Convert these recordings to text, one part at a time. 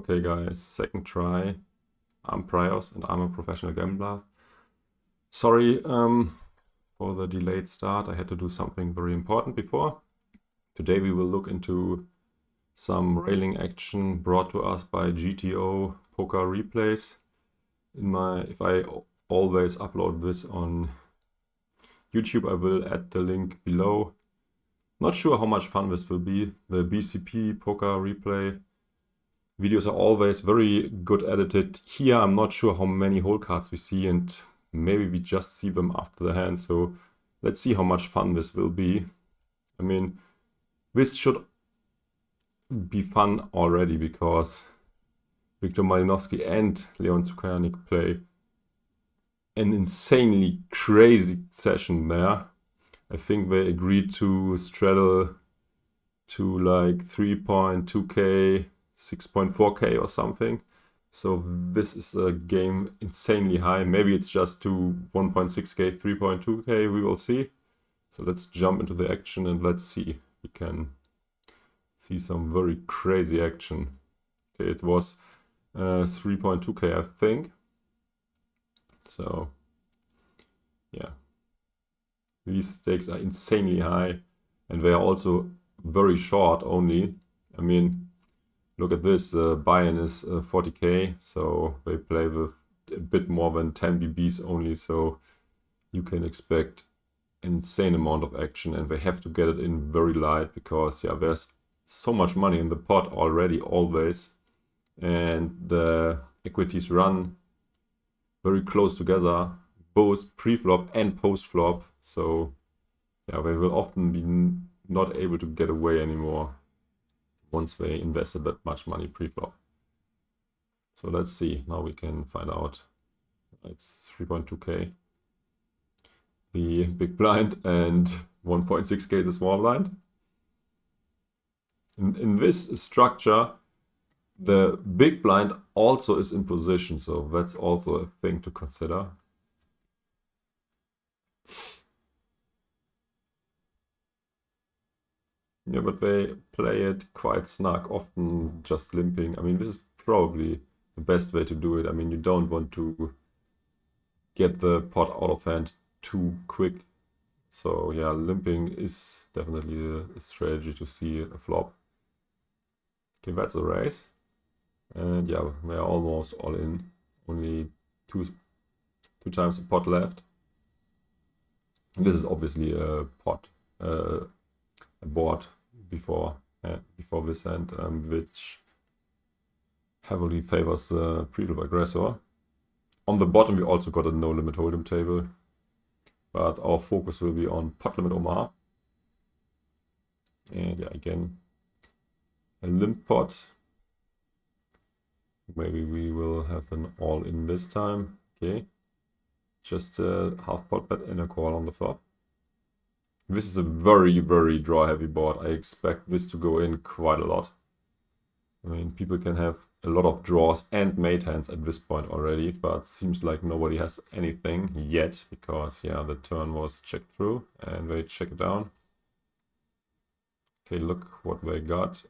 Okay guys, second try. I'm praios and I'm a professional gambler. Sorry for the delayed start. I had to do something very important before. Today we will look into some railing action brought to us by GTOpoker replays. If I always upload this on YouTube, I will add the link below. Not sure how much fun this will be. The BCP poker replay videos are always very good edited. Here I'm not sure how many hole cards we see, and maybe we just see them after the hand. So let's see how much fun this will be. I mean, this should be fun already because Wiktor Malinowski and Tsoukernik play an insanely crazy session there. I think they agreed to straddle to like 3.2k, 6.4k or something. So this is a game insanely high. Maybe it's just to 1.6k, 3.2k, we will see. So let's jump into the action and let's see. We can see some very crazy action. Okay, it was 3.2k, I think. So yeah, these stakes are insanely high and they are also very short only. I mean, look at this, Buyin is 40k, so they play with a bit more than 10 BBs only, so you can expect an insane amount of action, and they have to get it in very light because yeah, there's so much money in the pot already, always, and the equities run very close together, both pre-flop and post-flop, so yeah, they will often be not able to get away anymore once they invested that much money pre-flop. So let's see, now we can find out. It's 3.2k, the big blind, and 1.6k the small blind. In this structure, the big blind also is in position, so that's also a thing to consider. Yeah, but they play it quite snug, often just limping. I mean, this is probably the best way to do it. I mean, you don't want to get the pot out of hand too quick. So yeah, limping is definitely a strategy to see a flop. Okay, that's a raise. And yeah, we're almost all in. Only two times the pot left. This is obviously a pot, a board before this hand, which heavily favors the pre-flop aggressor. On the bottom we also got a no limit hold'em table, but our focus will be on pot limit Omaha. And yeah, again, a limp pot. Maybe we will have an all in this time. Okay, just a half pot bet and a call on the flop. This is a very, very draw heavy board. I expect this to go in quite a lot. I mean, people can have a lot of draws and mate hands at this point already, but seems like nobody has anything yet because yeah, the turn was checked through and they check it down. Okay, look what they got.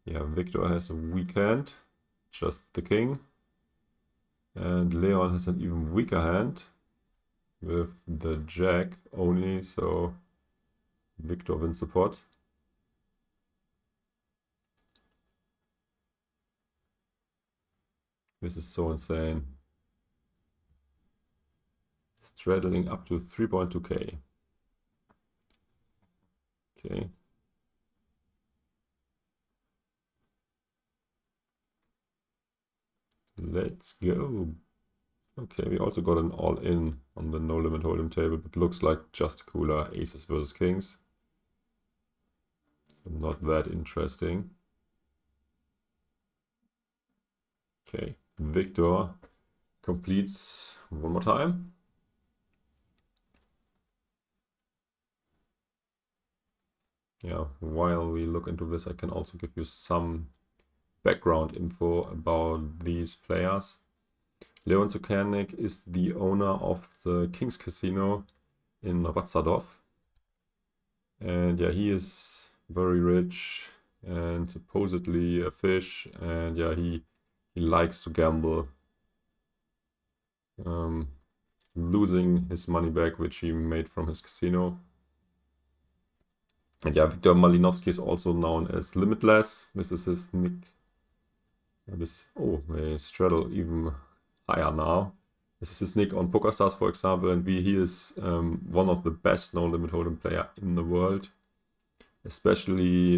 Yeah, Wiktor has a weak hand, just the king, and Leon has an even weaker hand with the jack only, so Wiktor wins the pot. This is so insane. Straddling up to 3.2k. Okay. Let's go. Okay, we also got an all-in on the no limit hold'em table, but looks like just cooler aces versus kings. So not that interesting. Okay, Wiktor completes one more time. Yeah, while we look into this, I can also give you some background info about these players. Leon Tsoukernik is the owner of the King's Casino in Rotterdam. And yeah, he is very rich. and supposedly a fish, and yeah, he likes to gamble, losing his money back which he made from his casino. And yeah, Wiktor Malinowski is also known as Limitless. This is his nick. They straddle even higher now. This is his nick on PokerStars, for example, and he is one of the best no-limit hold'em player in the world, especially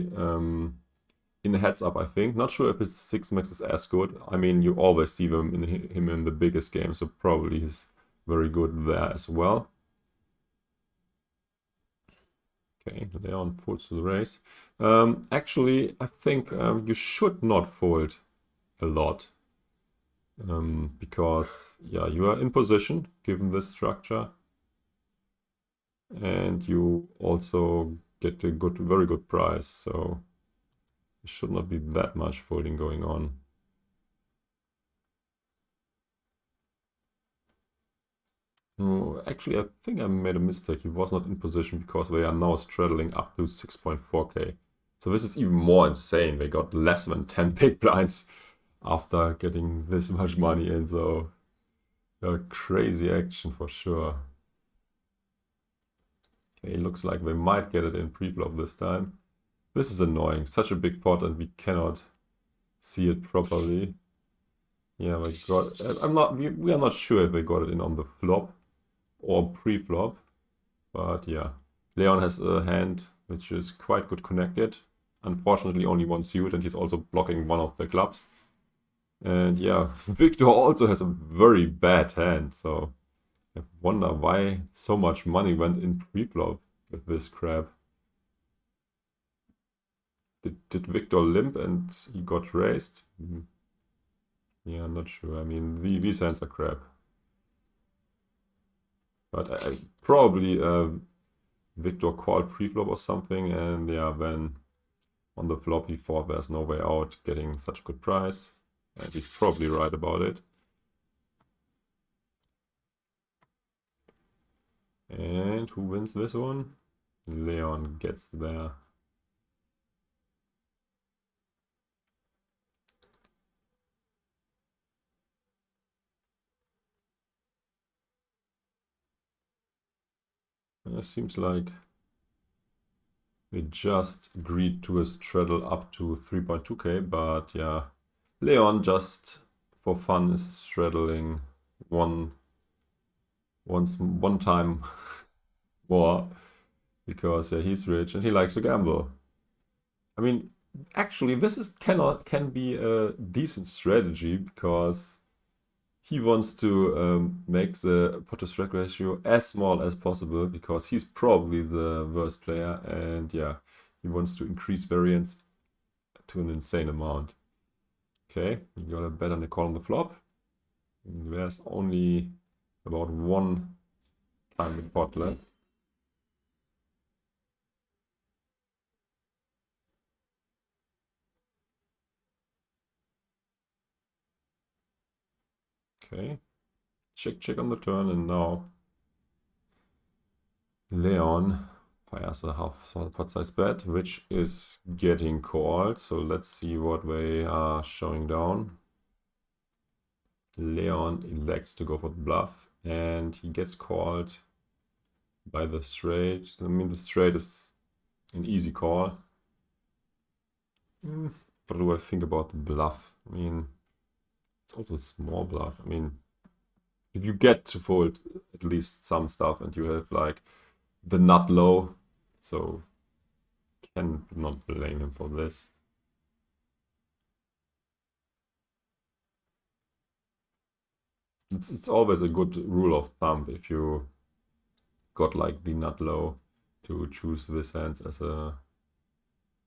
in heads up, I think. Not sure if his 6max is as good. I mean, you always see him in the biggest game, so probably he's very good there as well. Okay, Leon folds to the raise. Actually, I think you should not fold a lot. Because, yeah, you are in position, given this structure. And you also get a very good price, so there should not be that much folding going on. No, actually, I think I made a mistake. He was not in position because they are now straddling up to 6.4k. So this is even more insane. They got less than 10 big blinds after getting this much money in. So crazy action for sure. Okay, looks like they might get it in pre-flop this time. This is annoying. Such a big pot and we cannot see it properly. Yeah, we got. We are not sure if they got it in on the flop or pre-flop, but yeah, Leon has a hand which is quite good connected. Unfortunately, only one suit, and he's also blocking one of the clubs. And yeah, Wiktor also has a very bad hand, so I wonder why so much money went in pre-flop with this crap. Did Wiktor limp and he got raised? Yeah, I'm not sure. I mean, these hands are crap. But I probably Wiktor called pre-flop or something, and yeah, then on the flop he thought there's no way out getting such a good price. And he's probably right about it. And who wins this one? Leon gets there. It seems like we just agreed to a straddle up to 3.2k, but yeah, Leon just for fun is straddling one time more because yeah, he's rich and he likes to gamble. I mean, actually, can be a decent strategy because he wants to make the pot to strike ratio as small as possible because he's probably the worst player, and yeah, he wants to increase variance to an insane amount. Okay, you got a bet on the call on the flop. There's only about one time in pot left. Okay, check on the turn, and now Leon fires a half pot size bet, which is getting called. So let's see what they are showing down. Leon elects to go for the bluff, and he gets called by the straight. I mean, the straight is an easy call. What do I think about the bluff? I mean, it's also a small bluff. I mean, if you get to fold at least some stuff and you have like the nut low, so can not blame him for this. It's always a good rule of thumb if you got like the nut low to choose this hand as a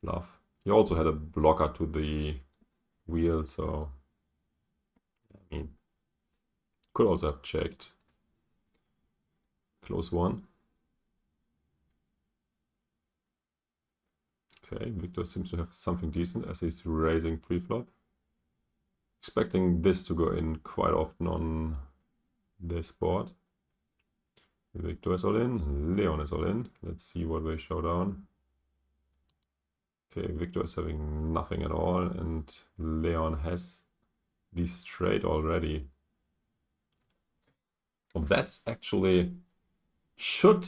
bluff. He also had a blocker to the wheel, so I mean, could also have checked. Close one. Okay, Wiktor seems to have something decent as he's raising pre-flop. Expecting this to go in quite often on this board. Wiktor is all in, Leon is all in. Let's see what they show down. Okay, Wiktor is having nothing at all, and Leon has the straight already. Oh, that's actually... Should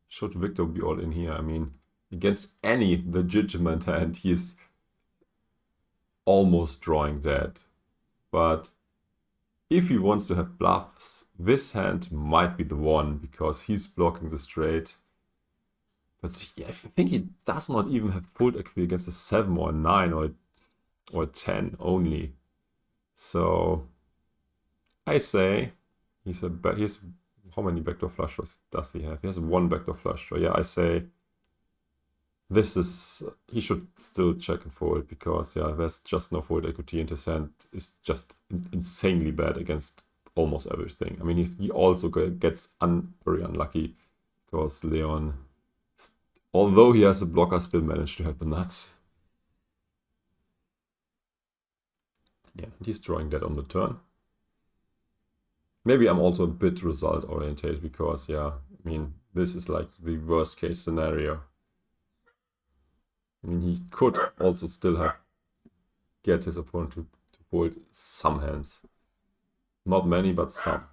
Wiktor be all in here? I mean, against any legitimate hand, he's almost drawing dead. But if he wants to have bluffs, this hand might be the one, because he's blocking the straight. But I think he does not even have fold equity against a 7 or a 9 or a 10 only. So I say he's how many backdoor flush draws does he have? He has one backdoor flush draw. Yeah, I say he should still check and fold, because yeah, there's just no fold equity, and his hand is just insanely bad against almost everything. I mean, he also gets very unlucky, because Leon, although he has a blocker, still managed to have the nuts. Yeah, and he's drawing that on the turn. Maybe I'm also a bit result oriented, because yeah, I mean, this is like the worst case scenario. I mean, he could also still get his opponent to fold some hands. Not many, but some.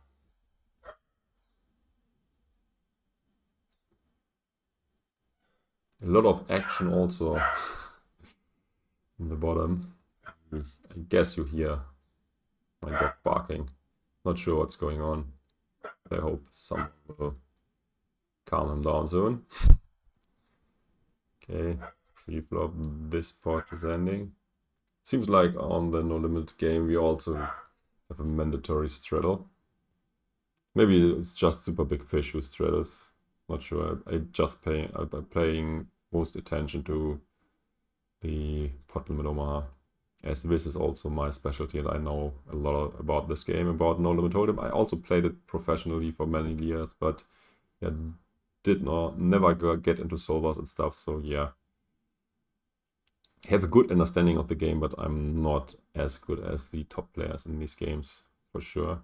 A lot of action also in the bottom. I guess you hear my dog barking. Not sure what's going on. I hope someone will calm him down soon. Okay, pre-flop, this pot is ending. Seems like on the no limit game we also have a mandatory straddle. Maybe it's just super big fish who straddles. Not sure. I'm paying most attention to the pot limit Omaha, as this is also my specialty, and I know a lot about this game, about no limit hold'em. I also played it professionally for many years, but yeah, never get into solvers and stuff. So yeah, I have a good understanding of the game, but I'm not as good as the top players in these games for sure.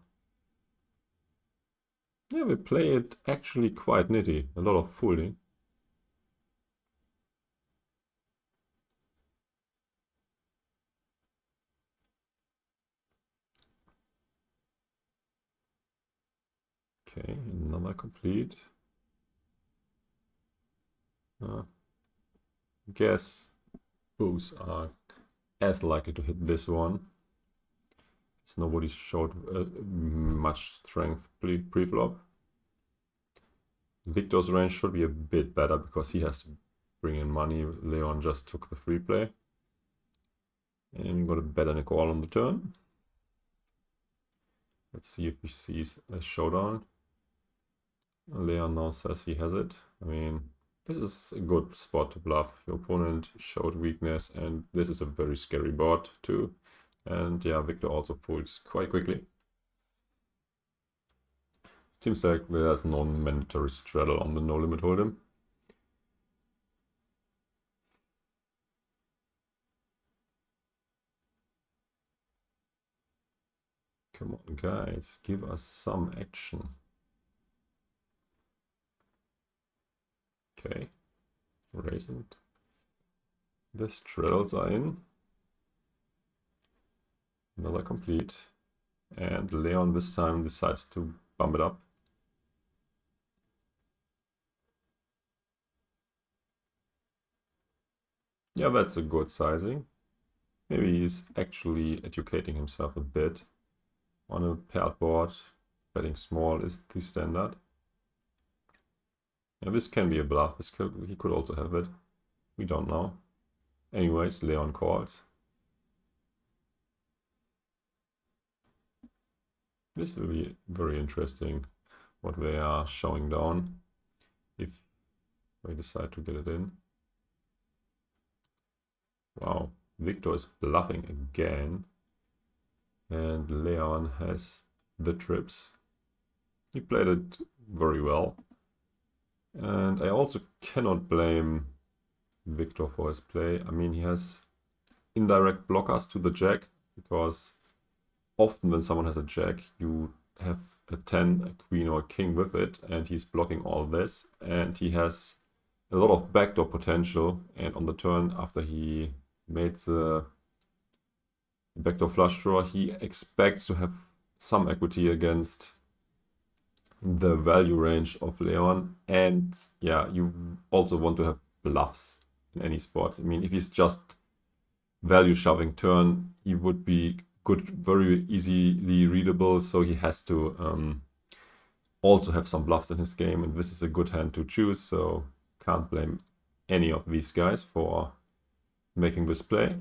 Yeah, we play it actually quite nitty. A lot of folding. Okay, another complete. Guess both are as likely to hit this one. So nobody showed much strength pre-flop. Wiktor's range should be a bit better, because he has to bring in money. Leon just took the free play. And we got a bet and a call on the turn. Let's see if he sees a showdown. Leon now says he has it. I mean, this is a good spot to bluff. Your opponent showed weakness, and this is a very scary board too. And yeah, Wiktor also folds quite quickly. Seems like there's no mandatory straddle on the no limit hold'em. Come on, guys, give us some action. Okay, raising. The straddles are in. Another complete. And Leon this time decides to bump it up. Yeah, that's a good sizing. Maybe he's actually educating himself a bit. On a paired board, betting small is the standard. Yeah, this can be a bluff. He could also have it. We don't know. Anyways, Leon calls. This will be very interesting what they are showing down if they decide to get it in. Wow, Wiktor is bluffing again. And Leon has the trips. He played it very well. And I also cannot blame Wiktor for his play. I mean, he has indirect blockers to the jack, because often when someone has a jack, you have a 10, a queen, or a king with it, and he's blocking all this. And he has a lot of backdoor potential, and on the turn after he made the backdoor flush draw, he expects to have some equity against the value range of Leon, and yeah, you also want to have bluffs in any spot. I mean, if he's just value shoving turn, he would be good, very easily readable, so he has to also have some bluffs in his game, and this is a good hand to choose, so can't blame any of these guys for making this play.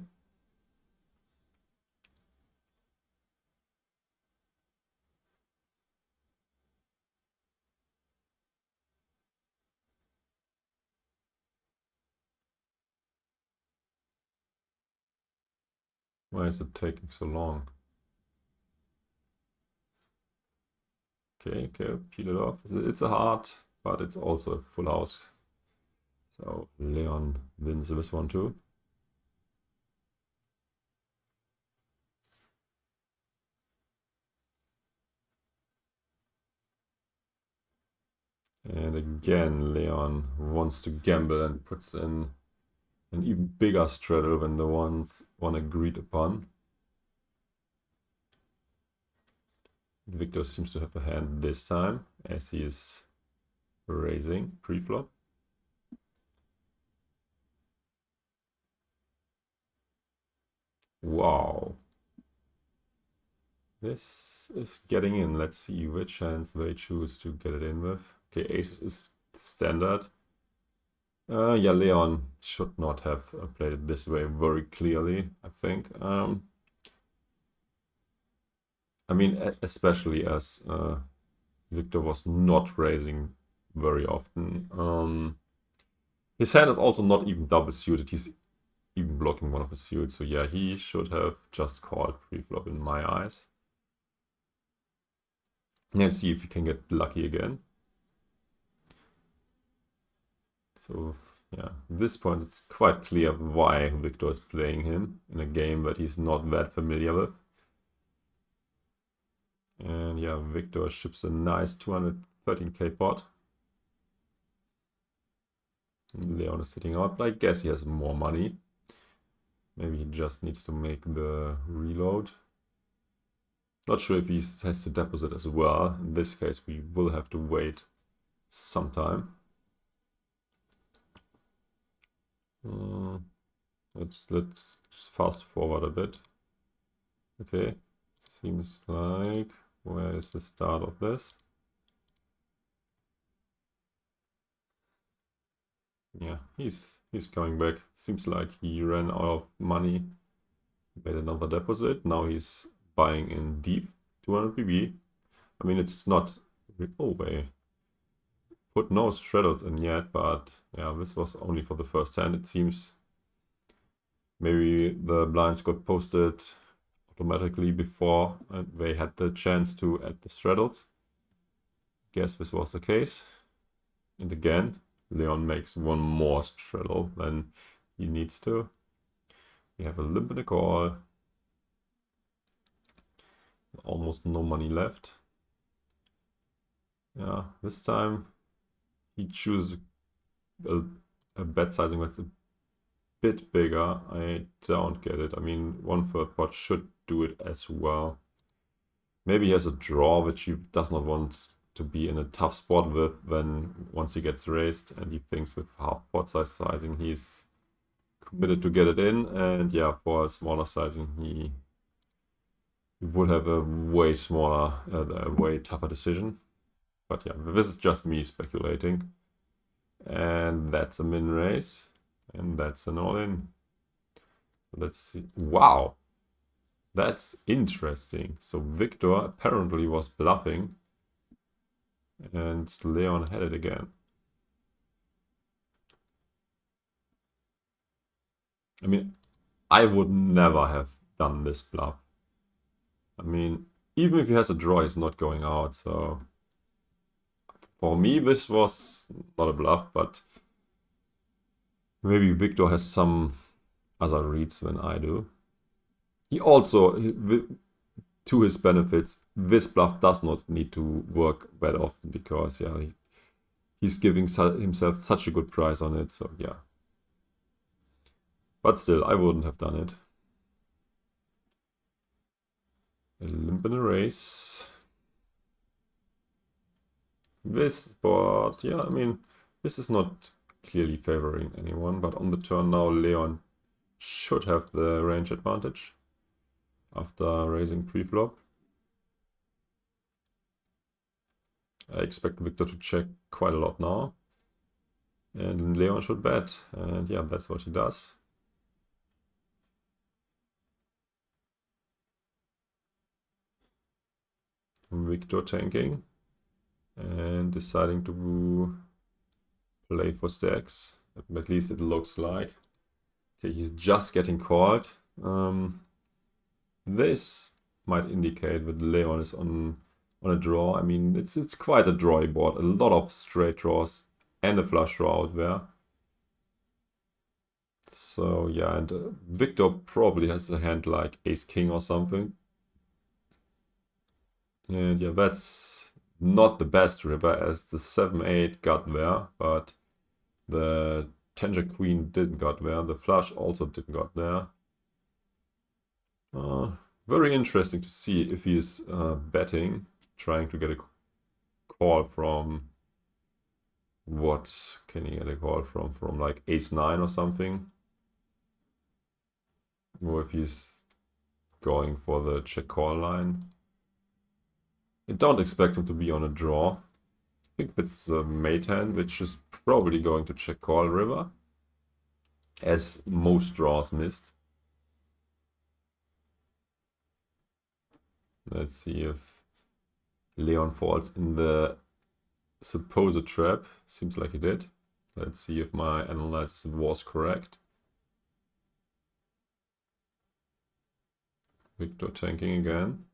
Why is it taking so long? Okay, peel it off. It's a heart, but it's also a full house. So Leon wins this one too. And again, Leon wants to gamble and puts in an even bigger straddle than the one agreed upon. Wiktor seems to have a hand this time, as he is raising pre-flop. Wow. This is getting in. Let's see which hands they choose to get it in with. Okay, aces is standard. Yeah, Leon should not have played it this way very clearly, I think. I mean, especially as Wiktor was not raising very often. His hand is also not even double suited. He's even blocking one of the suits. So yeah, he should have just called pre-flop in my eyes. Let's see if he can get lucky again. So yeah, at this point it's quite clear why Wiktor is playing him in a game that he's not that familiar with. And yeah, Wiktor ships a nice 213k pot. Leon is sitting out. I guess he has more money. Maybe he just needs to make the reload. Not sure if he has to deposit as well. In this case, we will have to wait some time. Let's fast forward a bit. Okay, seems like, where is the start of this? Yeah, he's coming back. Seems like he ran out of money, made another deposit. Now he's buying in deep, 200 PB. I mean, it's not, oh wait, put no straddles in yet, but yeah, this was only for the first hand, it seems. Maybe the blinds got posted automatically before they had the chance to add the straddles. Guess this was the case. And again, Leon makes one more straddle than he needs to. We have a limp and a call. Almost no money left. Yeah, this time he chooses a bet sizing that's a bit bigger. I don't get it. I mean, 1/3 pot should do it as well. Maybe he has a draw which he does not want to be in a tough spot with when once he gets raised, and he thinks with half pot size sizing he's committed to get it in, and yeah, for a smaller sizing he would have a way smaller, a way tougher decision. But yeah, this is just me speculating. And that's a min raise, and that's an all-in. Let's see. Wow, that's interesting. So Wiktor apparently was bluffing, and Leon had it again. I mean, I would never have done this bluff. I mean, even if he has a draw, he's not going out, so for me this was not a bluff, but maybe Wiktor has some other reads than I do. He also, to his benefits, this bluff does not need to work that often because yeah, he's giving himself such a good price on it, so yeah. But still, I wouldn't have done it. A limp in a race. This board, yeah, I mean, this is not clearly favoring anyone, but on the turn now, Leon should have the range advantage after raising pre-flop. I expect Wiktor to check quite a lot now. And Leon should bet. And yeah, that's what he does. Wiktor tanking. And deciding to play for stacks. At least it looks like. Okay, he's just getting called. This might indicate that Leon is on a draw. I mean, it's quite a drawy board. A lot of straight draws and a flush draw out there. So yeah, and Wiktor probably has a hand like ace-king or something. And yeah, that's not the best river as the 7-8 got there, but the 10-queen didn't got there. The flush also didn't got there. Very interesting to see if he is betting, trying to get a call from... What can he get a call from? From like ace-9 or something? Or if he's going for the check call line. I don't expect him to be on a draw. I think it's a mate hand, which is probably going to check call river, as most draws missed. Let's see if Leon falls in the supposed trap. Seems like he did. Let's see if my analysis was correct. Wiktor tanking again.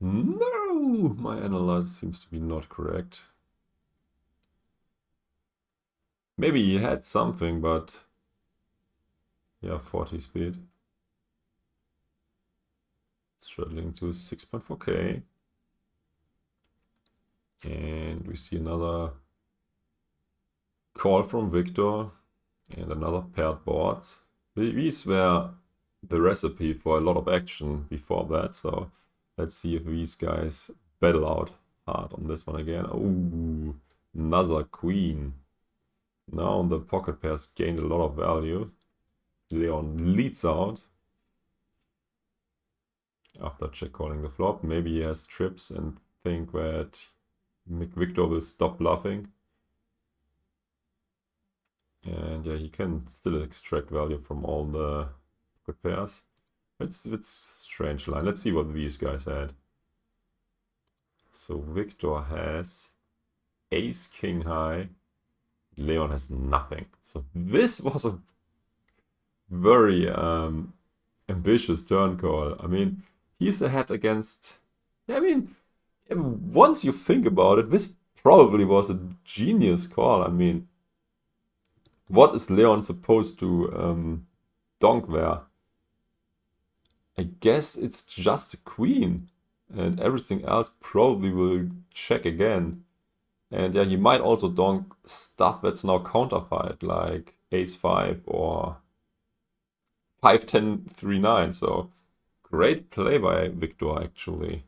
No! My analysis seems to be not correct. Maybe he had something, but... Yeah, 40 speed. Straddling to 6.4k. And we see another call from Wiktor. And another paired board. These were the recipe for a lot of action before that, so... Let's see if these guys battle out hard on this one again. Oh, another queen. Now the pocket pairs gained a lot of value. Leon leads out after check calling the flop. Maybe he has trips and think that Wiktor will stop bluffing. And yeah, he can still extract value from all the pocket pairs. It's a strange line. Let's see what these guys had. So Wiktor has ace king high. Leon has nothing. So this was a very ambitious turn call. I mean, he's ahead against... I mean, once you think about it, this probably was a genius call. I mean, what is Leon supposed to donk there? I guess it's just a queen, and everything else probably will check again. And yeah, he might also donk stuff that's now counterfied, like ace-5 or 5-10-3-9. So great play by Wiktor, actually.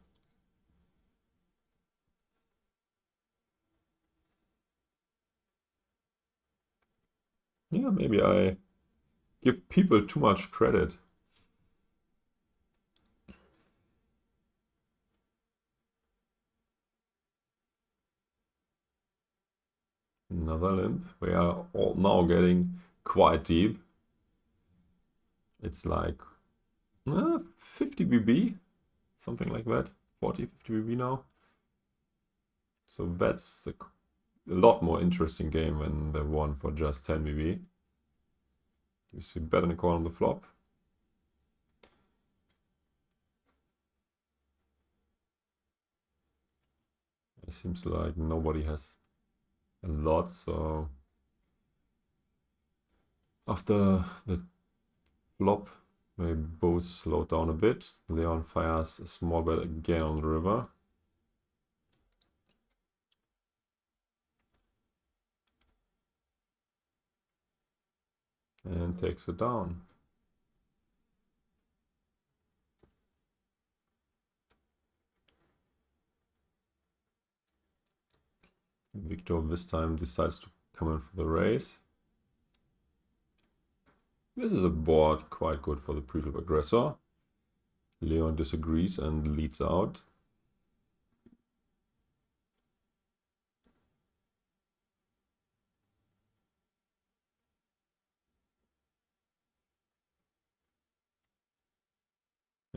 Yeah, maybe I give people too much credit. Another limp. We are all now getting quite deep. It's like 50 BB, something like that. 40, 50 BB now. So that's a lot more interesting game than the one for just 10 BB. You see bet and a call on the flop. It seems like nobody has a lot, so after the flop, they both slow down a bit. Leon fires a small bet again on the river. and takes it down. Wiktor this time decides to come in for the raise. This is a board quite good for the pre-flop aggressor. Leon disagrees and leads out.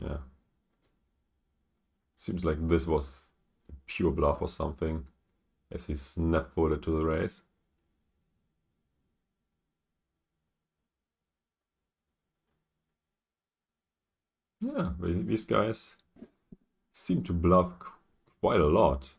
Yeah. Seems like this was a pure bluff or something, as he snap folded to the raise. Yeah, these guys seem to bluff quite a lot.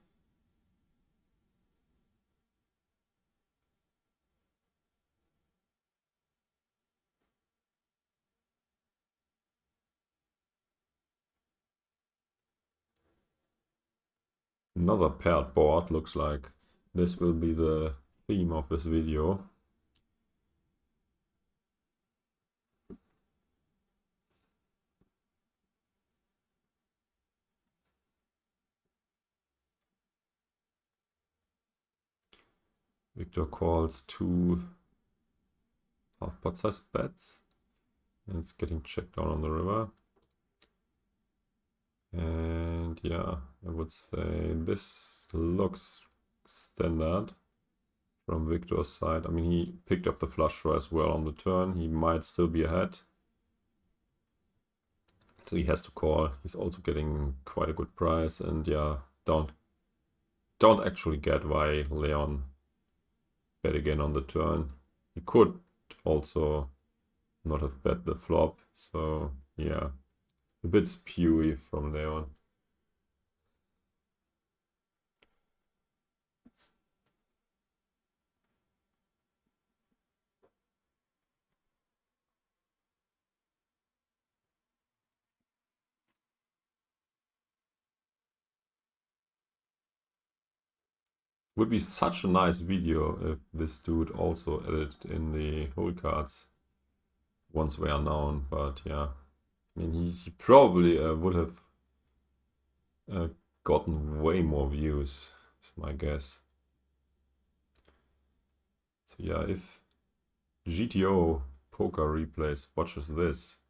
Another paired board, looks like this will be the theme of this video. Wiktor calls 2 half pot size bets, and it's getting checked down on the river. And yeah, I would say this looks standard from Wiktor's side. I mean, he picked up the flush draw as well on the turn. He might still be ahead, so he has to call. He's also getting quite a good price, and yeah, don't actually get why Leon bet again on the turn. He could also not have bet the flop, so yeah, a bit spewy from Leon. Would be such a nice video if this dude also edited in the hole cards once they are known, but yeah, I mean, he probably would have gotten way more views, is my guess. So yeah, if GTO Poker Replays watches this,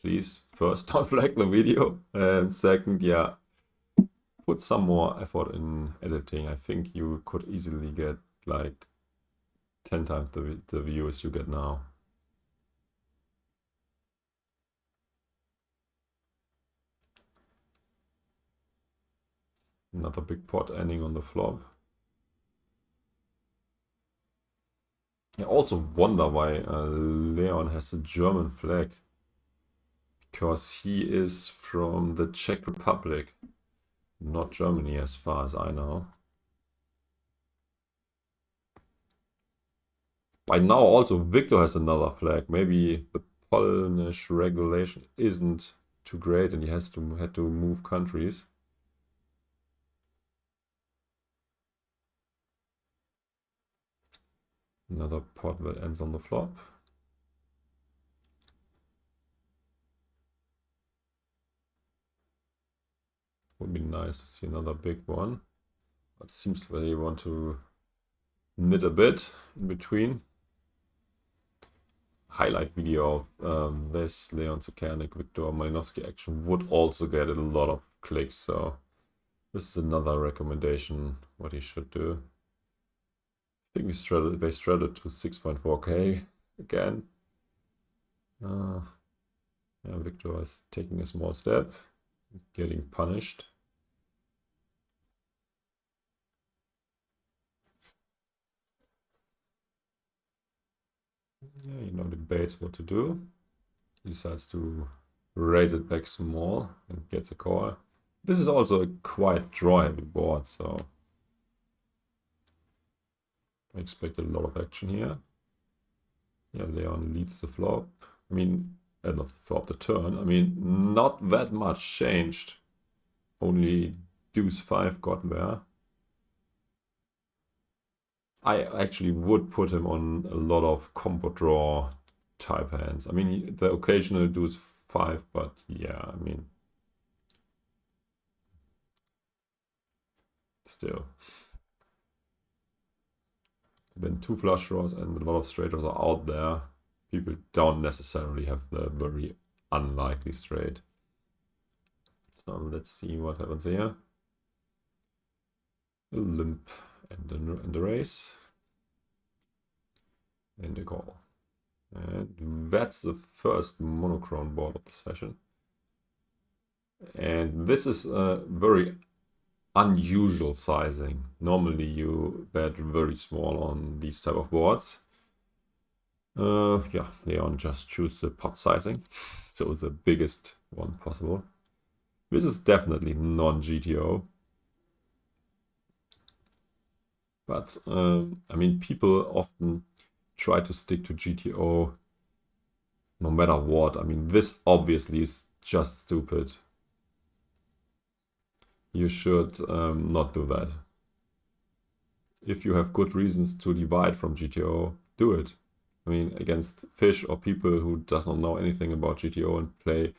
please first don't like the video, and second, yeah, put some more effort in editing. I think you could easily get like 10 times the views you get now. Another big pot ending on the flop. I also wonder why Leon has a German flag. Because he is from the Czech Republic, not Germany as far as I know. By now also Wiktor has another flag. Maybe the Polish regulation isn't too great and he had to move countries. Another pot that ends on the flop. Would be nice to see another big one. But it seems they want to knit a bit in between. Highlight video of this Leon Tsoukernik, Wiktor Malinowski action would also get a lot of clicks, so this is another recommendation what he should do. I think they straddled to 6.4k again. Yeah, Wiktor is taking a small step, getting punished. Yeah, he now debates what to do. He decides to raise it back small and gets a call. This is also a quite draw-heavy board, so I expect a lot of action here. Yeah, Leon leads the flop. I mean, not the flop, the turn. I mean, not that much changed. Only deuce 5 got there. I actually would put him on a lot of combo draw type hands. I mean, the occasional deuce 5, but yeah, I mean, still. When 2 flush draws and a lot of straight draws are out there, people don't necessarily have the very unlikely straight. So let's see what happens here. A limp and a race. And a call. And that's the first monochrome board of the session. And this is a very unusual sizing. Normally you bet very small on these type of boards. Yeah, Leon just choose the pot sizing. So the biggest one possible. This is definitely non-GTO. But, I mean, people often try to stick to GTO no matter what. I mean, this obviously is just stupid. You should not do that. If you have good reasons to divide from GTO, do it. I mean, against fish or people who does not know anything about GTO and play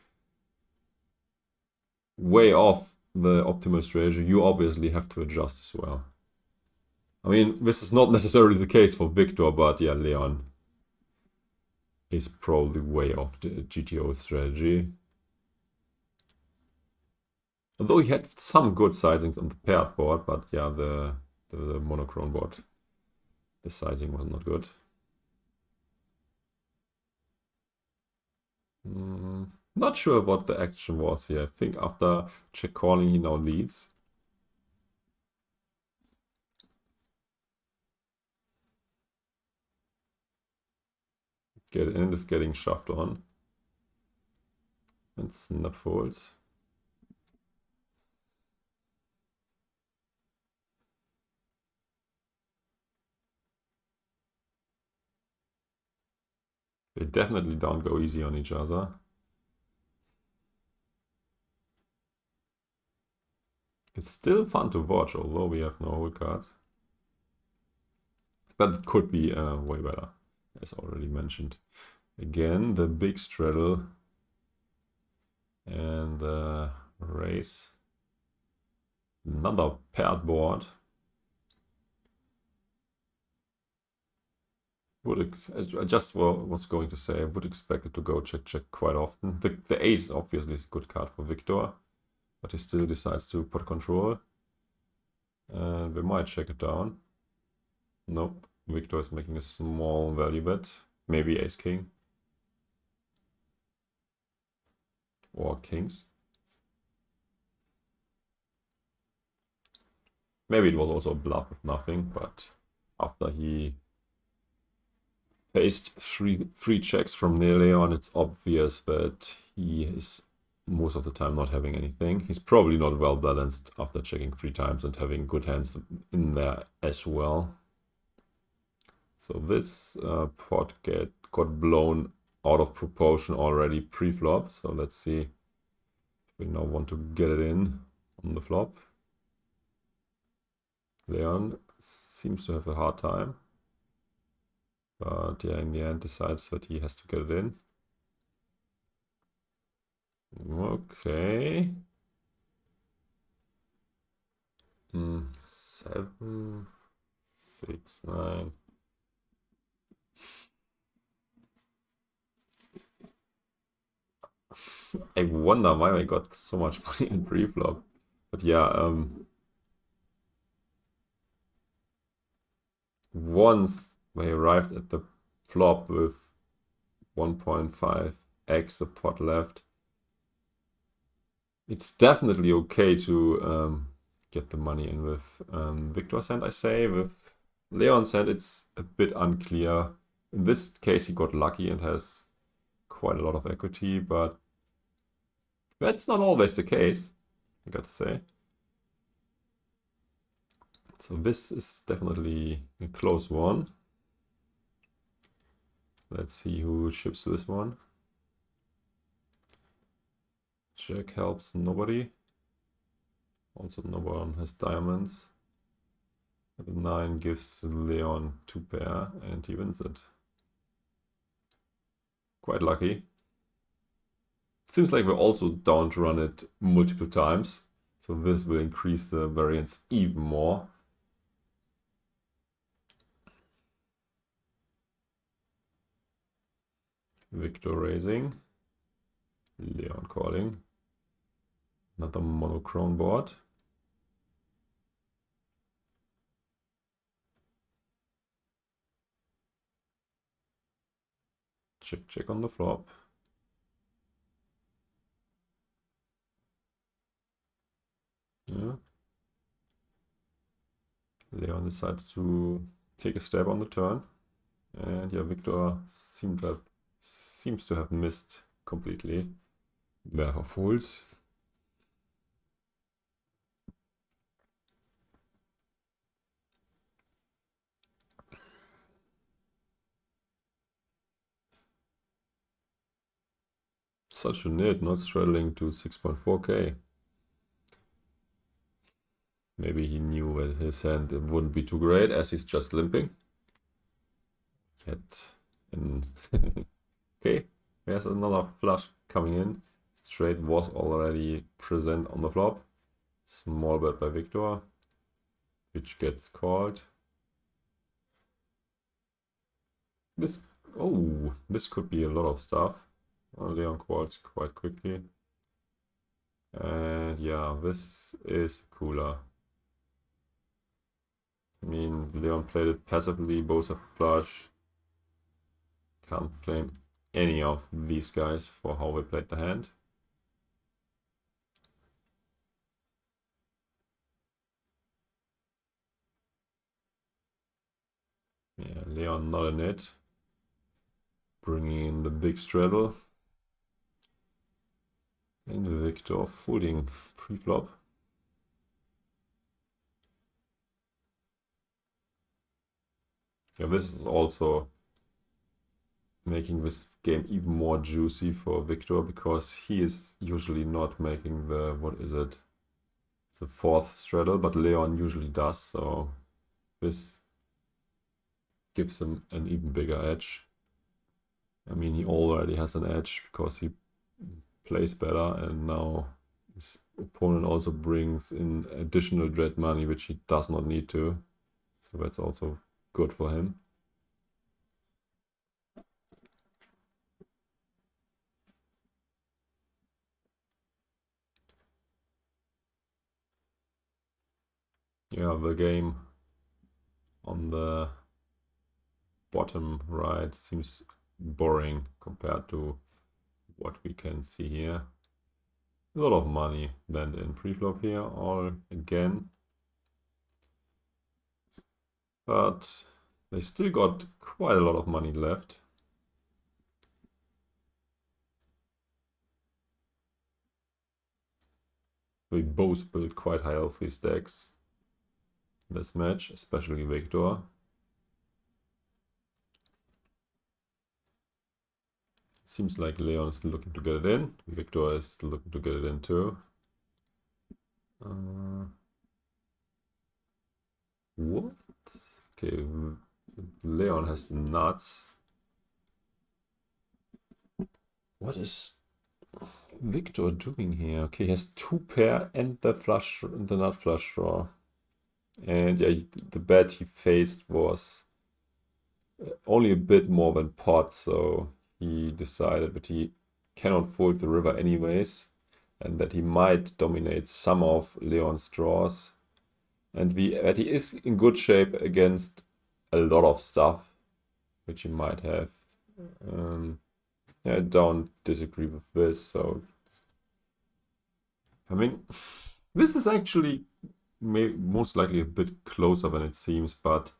way off the optimal strategy, you obviously have to adjust as well. I mean, this is not necessarily the case for Wiktor, but yeah, Leon is probably way off the GTO strategy. Although he had some good sizings on the paired board, but yeah, the monochrome board, the sizing was not good. Not sure what the action was here. I think after check calling, he now leads. And is getting shoved on. And snap folds. They definitely don't go easy on each other. It's still fun to watch, although we have no whole cards. But it could be way better, as already mentioned. Again, the big straddle and the race. Another paired board. I just was going to say, I would expect it to go check quite often. The ace obviously is a good card for Wiktor, but he still decides to put control. And we might check it down. Nope, Wiktor is making a small value bet. Maybe ace king. Or kings. Maybe it was also a bluff with nothing, but after he faced three checks from Leon, it's obvious that he is most of the time not having anything. He's probably not well balanced after checking 3 times and having good hands in there as well. So this pot got blown out of proportion already pre-flop. So let's see if we now want to get it in on the flop. Leon seems to have a hard time. But yeah, in the end decides that he has to get it in. Okay. 7, 6, 9. I wonder why I got so much money in pre-flop. But yeah, once I arrived at the flop with 1.5x the pot left, it's definitely okay to get the money in with Wiktor's hand, I say. With Leon's hand, it's a bit unclear. In this case, he got lucky and has quite a lot of equity, but that's not always the case, I gotta say. So this is definitely a close one. Let's see who chips this one. Jack helps nobody. Also no one has diamonds. The 9 gives Leon 2 pair and he wins it. quite lucky. Seems like we're also down to run it multiple times. So this will increase the variance even more. Wiktor raising. Leon calling. Another monochrome board. Check, check on the flop. Yeah. Leon decides to take a stab on the turn. And yeah, Wiktor seems to have missed completely. Therefore folds. Such a nit, not straddling to 6.4k. Maybe he knew that his hand it wouldn't be too great as he's just limping. Okay, there's another flush coming in. Straight was already present on the flop. Small bet by Wiktor, which gets called. This could be a lot of stuff. Leon calls quite quickly. And yeah, this is cooler. I mean, Leon played it passively, both have flush. Can't blame any of these guys for how they played the hand. Yeah, Leon not in it. Bringing in the big straddle. And Wiktor folding pre-flop. Yeah, this is also making this game even more juicy for Wiktor because he is usually not making the, what is it, the fourth straddle, but Leon usually does, so this gives him an even bigger edge. I mean, he already has an edge because he plays better, and now his opponent also brings in additional dread money, which he does not need to, so that's also good for him. Yeah, the game on the bottom right seems boring compared to what we can see here. A lot of money then in pre-flop here, all again. But they still got quite a lot of money left. We both built quite high healthy stacks this match, especially Wiktor. Seems like Leon is looking to get it in. Wiktor is looking to get it in too. What? Okay, Leon has nuts. What is Wiktor doing here? Okay, he has two pair and the flush, the nut flush draw. And yeah, the bet he faced was only a bit more than pot, so he decided that he cannot fold the river anyways, and that he might dominate some of Leon's draws, and that he is in good shape against a lot of stuff, which he might have. I don't disagree with this, so I mean, this is actually most likely a bit closer than it seems, but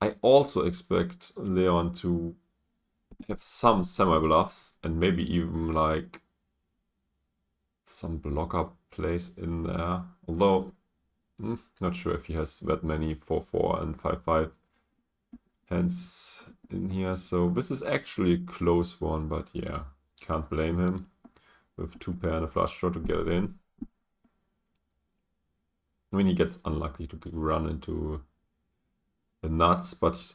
I also expect Leon to have some semi-bluffs and maybe even like some blocker plays in there. Although, not sure if he has that many 4-4 and 5-5 hands in here. So this is actually a close one, but yeah, can't blame him with two pair and a flush draw to get it in. I mean, he gets unlucky to run into the nuts, but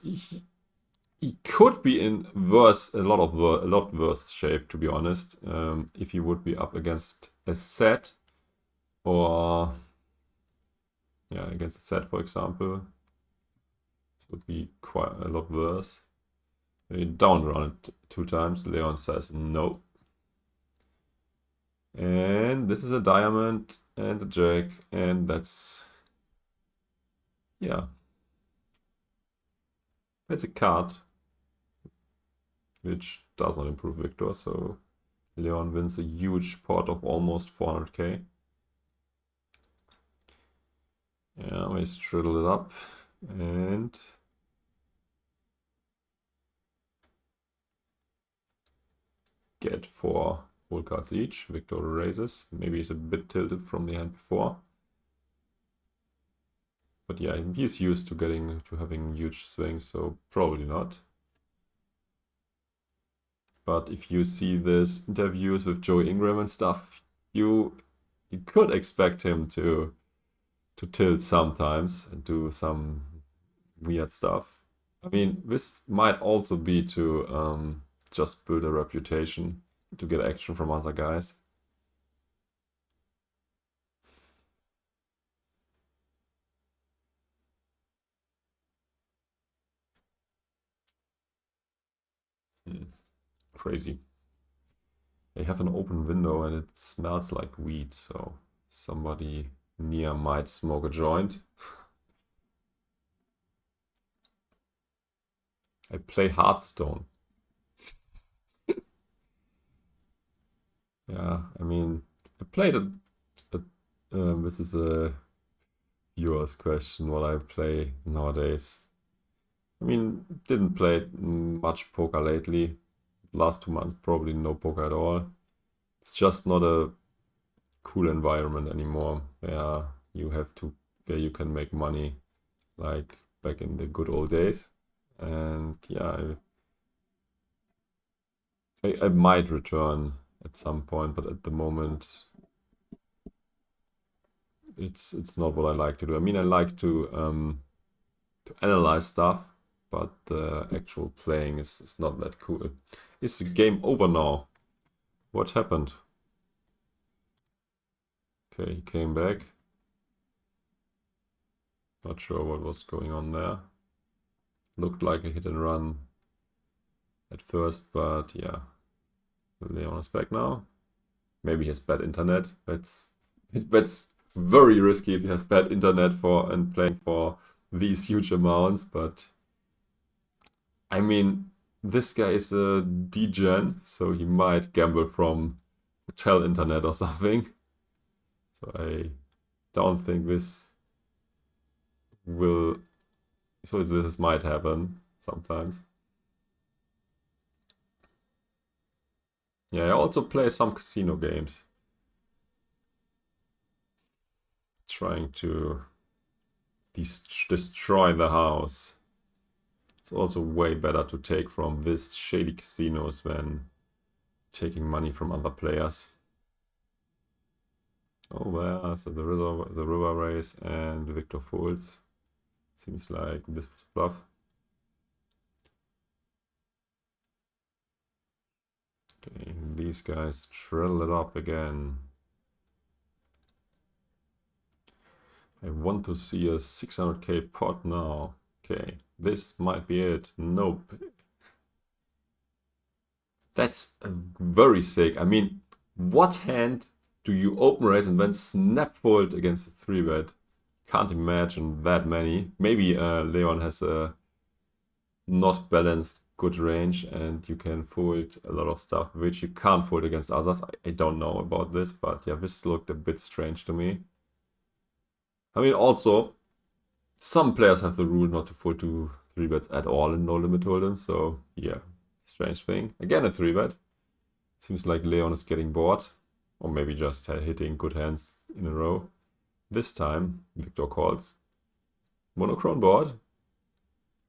he could be in a lot worse shape, to be honest, if he would be up against a set, or yeah, against a set, for example. It would be quite a lot worse. He down run it 2 times. Leon says no. And this is a diamond and a jack, and that's, yeah, that's a card which does not improve Wiktor, so Leon wins a huge pot of almost 400k. Yeah, we straddle it up and get 4 full cards each. Wiktor raises. Maybe he's a bit tilted from the hand before. But yeah, he's used to having huge swings, so probably not. But if you see this interviews with Joey Ingram and stuff, you could expect him to tilt sometimes and do some weird stuff. I mean, this might also be to just build a reputation, to get action from other guys. Crazy. They have an open window and it smells like weed, so somebody near might smoke a joint. I play Hearthstone. Yeah, I mean, I played it. This is a viewer's question, what I play nowadays. I mean, didn't play much poker lately. Last 2 months, probably no poker at all. It's just not a cool environment anymore where you can make money like back in the good old days. And yeah, I might return at some point, but at the moment it's not what I like to do. I mean, I like to analyze stuff, but the actual playing is not that cool. Is the game over now? What happened? Okay, he came back. Not sure what was going on there. Looked like a hit and run at first, but yeah. Leon is back now. Maybe he has bad internet. That's very risky if he has bad internet and playing for these huge amounts, but I mean, this guy is a degen, so he might gamble from hotel internet or something. So I don't think this might happen sometimes. Yeah, I also play some casino games. Trying to destroy the house. It's also way better to take from these shady casinos than taking money from other players. Oh, there's the river race, and Wiktor folds. Seems like this was bluff. Okay, these guys trail it up again. I want to see a 600k pot now. Okay, this might be it. Nope. That's very sick. I mean, what hand do you open raise and then snap fold against a 3-bet? Can't imagine that many. Maybe Leon has a not balanced good range and you can fold a lot of stuff which you can't fold against others. I don't know about this, but yeah, this looked a bit strange to me. I mean, also, some players have the rule not to fold to 3-bets at all in no limit hold'em, so yeah, strange thing. Again, a 3-bet. Seems like Leon is getting bored, or maybe just hitting good hands in a row. This time, Wiktor calls. Monochrome board.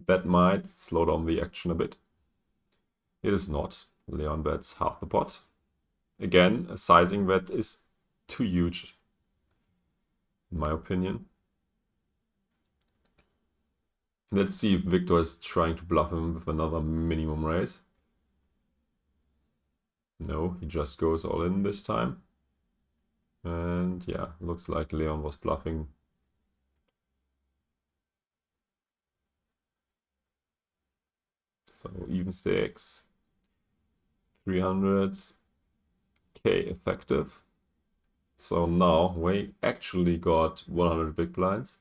That might slow down the action a bit. It is not. Leon bets half the pot. Again, a sizing bet is too huge, in my opinion. Let's see if Wiktor is trying to bluff him with another minimum raise. No, he just goes all in this time. And yeah, looks like Leon was bluffing. So even stakes. 300k effective. So now we actually got 100 big blinds.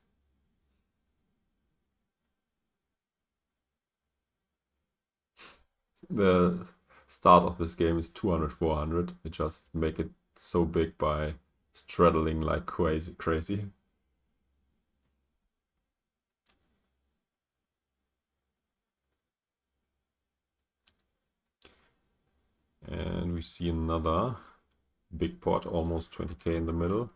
The start of this game is 200, 400. They just make it so big by straddling like crazy. And we see another big pot, almost 20k in the middle.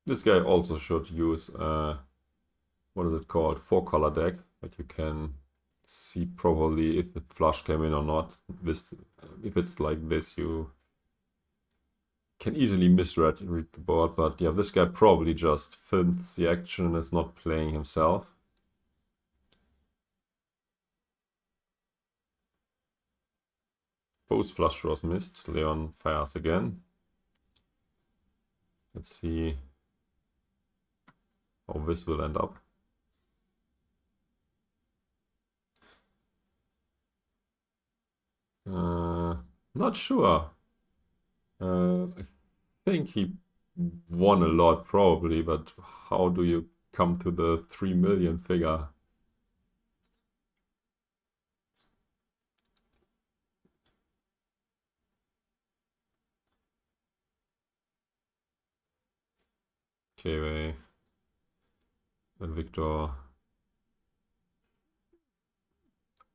This guy also should use, what is it called, 4-color deck, that you can see probably if the flush came in or not. If it's like this, you can easily misread the board, but yeah, this guy probably just films the action and is not playing himself. Both flush draws missed. Leon fires again. Let's see how this will end up. Not sure. I think he won a lot probably, but how do you come to the 3 million figure? Okay, Wiktor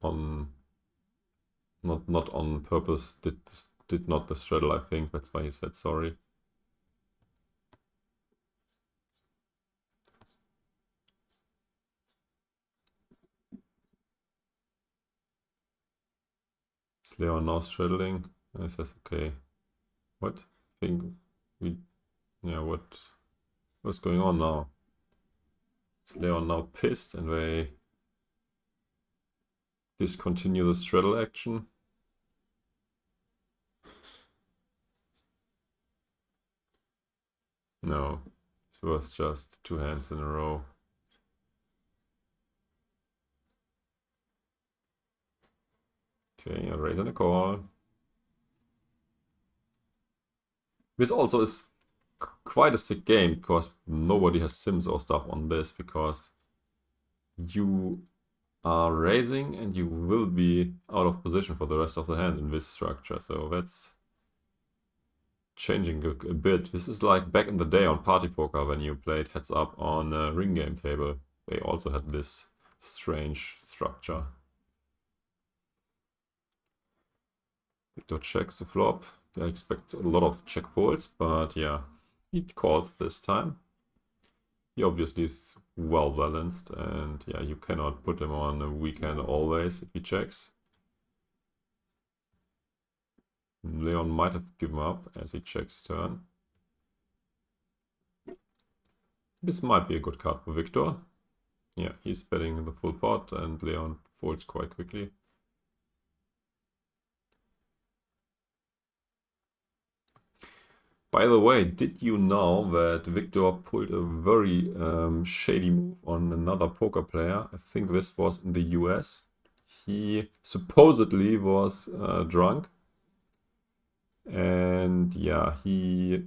on not on purpose did not the straddle, I think. That's why he said sorry. Is Leon now straddling? I says okay. What? I think what's going on now? Is Leon now pissed and they discontinue the straddle action? No, it was just 2 hands in a row. Okay, a raise and a call. This also is quite a sick game because nobody has sims or stuff on this, because you are raising and you will be out of position for the rest of the hand in this structure. So that's changing a bit. This is like back in the day on party poker when you played heads up on a ring game table. They also had this strange structure. Wiktor checks the flop. I expect a lot of check folds, but yeah, he calls this time. He obviously is well balanced, and yeah, you cannot put him on a weekend always if he checks. Leon might have given up as he checks turn. This might be a good card for Wiktor. Yeah, he's betting the full pot and Leon folds quite quickly. By the way, did you know that Wiktor pulled a very shady move on another poker player? I think this was in the US. He supposedly was drunk. And yeah, he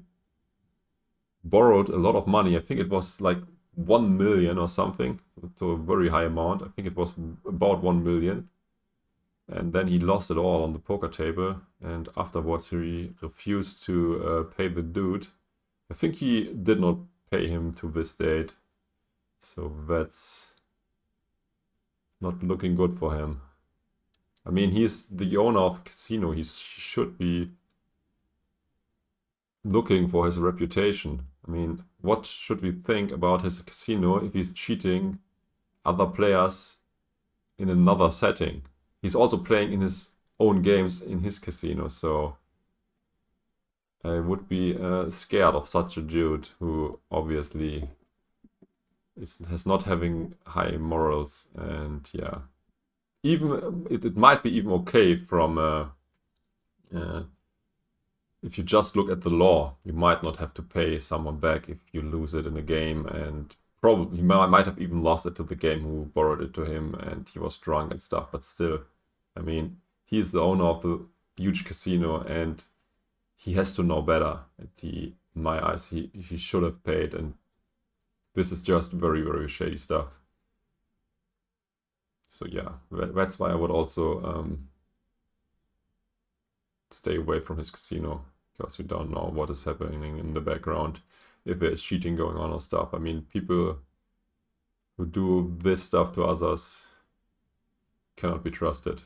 borrowed a lot of money. I think it was like 1 million or something. So a very high amount. I think it was about 1 million. And then he lost it all on the poker table. And afterwards he refused to pay the dude. I think he did not pay him to this date. So that's not looking good for him. I mean, he's the owner of a casino. He should be looking for his reputation. I mean, what should we think about his casino if he's cheating other players in another setting? He's also playing in his own games in his casino, so I would be scared of such a dude who obviously has not having high morals, and yeah, even it might be even okay from if you just look at the law, you might not have to pay someone back if you lose it in a game, and probably he might have even lost it to the game who borrowed it to him and he was drunk and stuff, but still, I mean, he is the owner of the huge casino and he has to know better. And in my eyes, he should have paid, and this is just very, very shady stuff. So yeah, that's why I would also stay away from his casino, because you don't know what is happening in the background, if there's cheating going on or stuff. I mean, people who do this stuff to others cannot be trusted.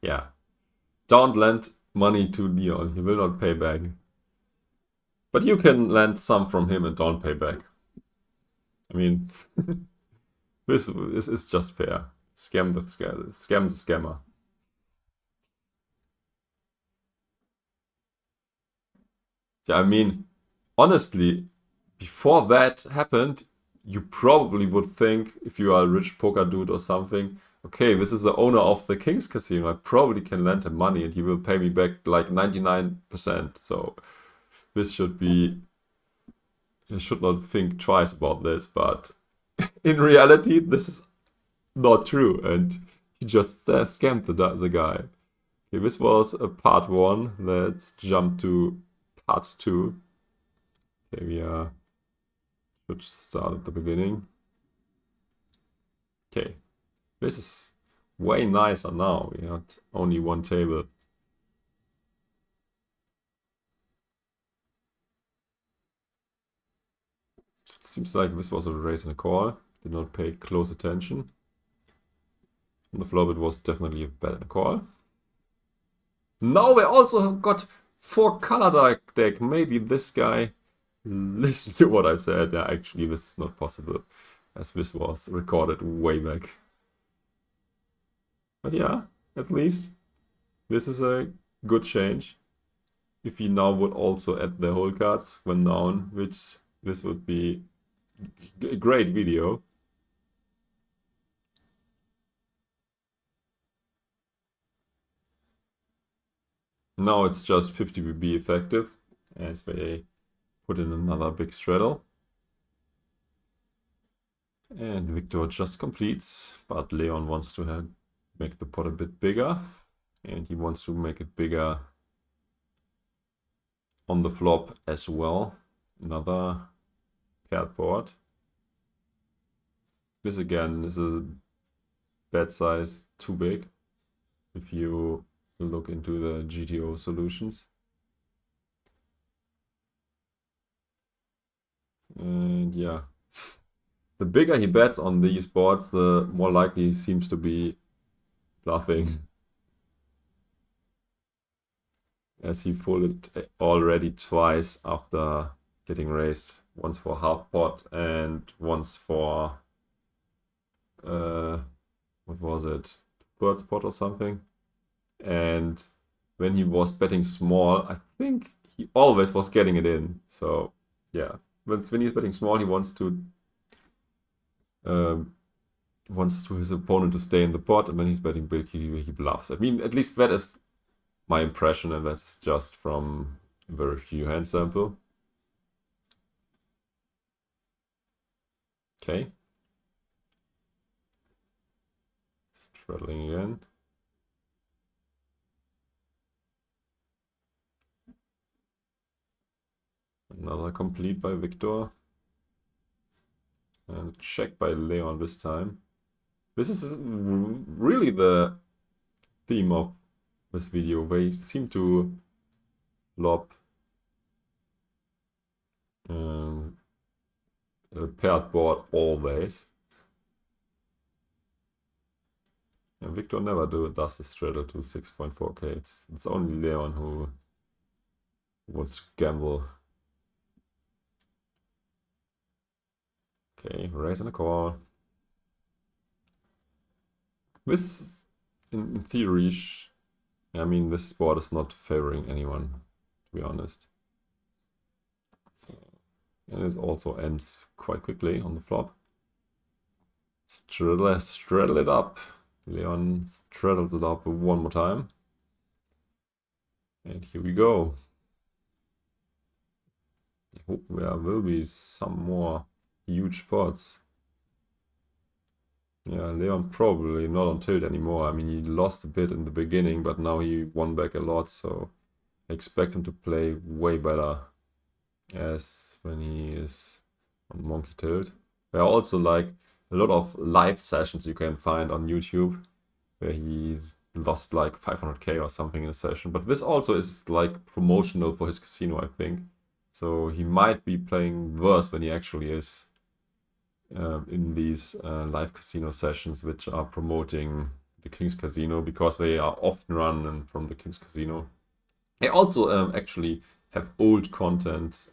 Yeah. Don't lend money to Leon. He will not pay back. But you can lend some from him and don't pay back. I mean, this is just fair. Scam the scammer. Yeah, I mean, honestly, before that happened, you probably would think, if you are a rich poker dude or something, okay, this is the owner of the King's Casino. I probably can lend him money and he will pay me back like 99%. So this should be, you should not think twice about this. But in reality, this is not true. And he just scammed the guy. Okay, this was part 1. Let's jump to part 2. Okay, we should start at the beginning. Okay, this is way nicer now. We had only one table. Seems like this was a raise and a call. Did not pay close attention. On the flop, it was definitely a bet and a call. Now we also got 4 color deck. Maybe this guy listened to what I said. Yeah, actually, this is not possible, as this was recorded way back. But yeah, at least this is a good change. If he now would also add the whole cards when down, which this would be a great video. Now it's just 50 BB effective, as they put in another big straddle. And Wiktor just completes, but Leon wants to make the pot a bit bigger, and he wants to make it bigger on the flop as well. Another paired board. This again is a bet size too big if you look into the GTO solutions. And yeah, the bigger he bets on these boards, the more likely he seems to be bluffing. As he folded already twice after getting raised. Once for half pot and once for what was it? Third spot or something. And when he was betting small, I think he always was getting it in. So yeah, when he's betting small, he wants his opponent to stay in the pot, and when he's betting big, he bluffs. I mean, at least that is my impression, and that's just from a very few hand sample. Okay. Straddling again. Another complete by Wiktor. And check by Leon this time. This is really the theme of this video. They seem to flop a paired board always. And Wiktor never does the straddle to 6.4k. It's only Leon who wants to gamble. Okay, raise and a call. This, in theory, I mean, this board is not favoring anyone, to be honest. So, and it also ends quite quickly on the flop. Straddle it up. Leon straddles it up one more time. And here we go. I hope there will be some more huge pots. Yeah, Leon probably not on tilt anymore. I mean, he lost a bit in the beginning, but now he won back a lot, so I expect him to play way better as when he is on monkey tilt. There are also like a lot of live sessions you can find on YouTube where he lost like 500k or something in a session. But this also is like promotional for his casino, I think. So he might be playing worse than he actually is in these live casino sessions, which are promoting the King's Casino because they are often run from the King's Casino. They also actually have old content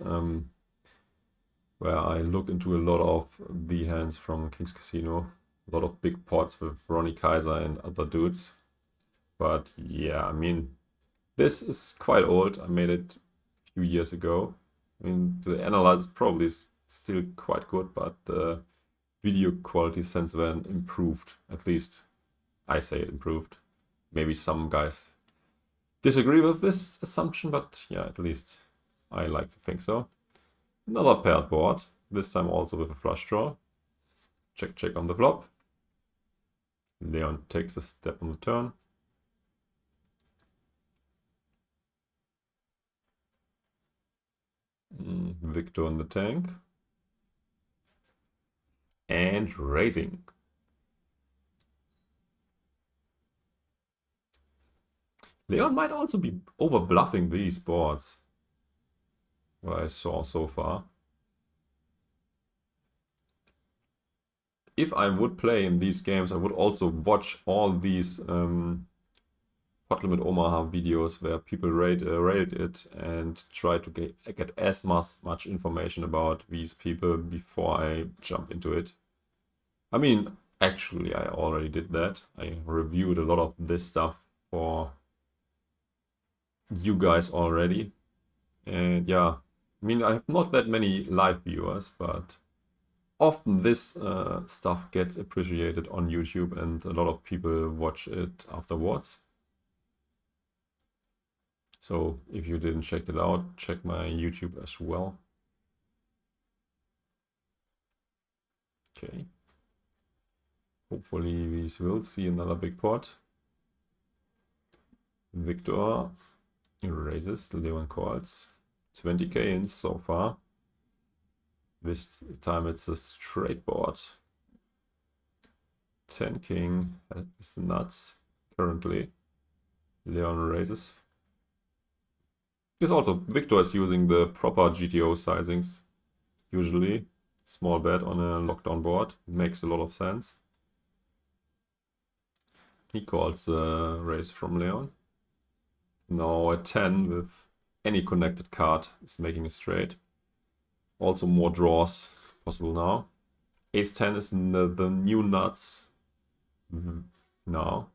where I look into a lot of the hands from King's Casino. A lot of big pots with Ronnie Kaiser and other dudes. But yeah, I mean, this is quite old. I made it a few years ago. I mean, the analysis probably is still quite good, but the video quality since then improved. At least I say it improved. Maybe some guys disagree with this assumption, but yeah, at least I like to think so. Another paired board, this time also with a flush draw. Check, check on the flop. Leon takes a step on the turn. Wiktor in the tank. And raising. Leon might also be over bluffing these boards. What I saw so far. If I would play in these games, I would also watch all these pot limit Omaha videos where people rate it and try to get as much information about these people before I jump into it. I mean, actually, I already did that. I reviewed a lot of this stuff for you guys already. And yeah, I mean, I have not that many live viewers, but often this stuff gets appreciated on YouTube and a lot of people watch it afterwards. So if you didn't check it out, check my YouTube as well. Okay. Hopefully we will see another big pot. Wiktor raises, Leon calls. 20k in so far. This time it's a straight board. 10 king is the nuts currently. Leon raises. Because also Wiktor is using the proper GTO sizings. Usually small bet on a lockdown board. Makes a lot of sense. He calls a raise from Leon. Now a 10 with any connected card is making a straight. Also more draws possible now. Ace 10 is in the new nuts now.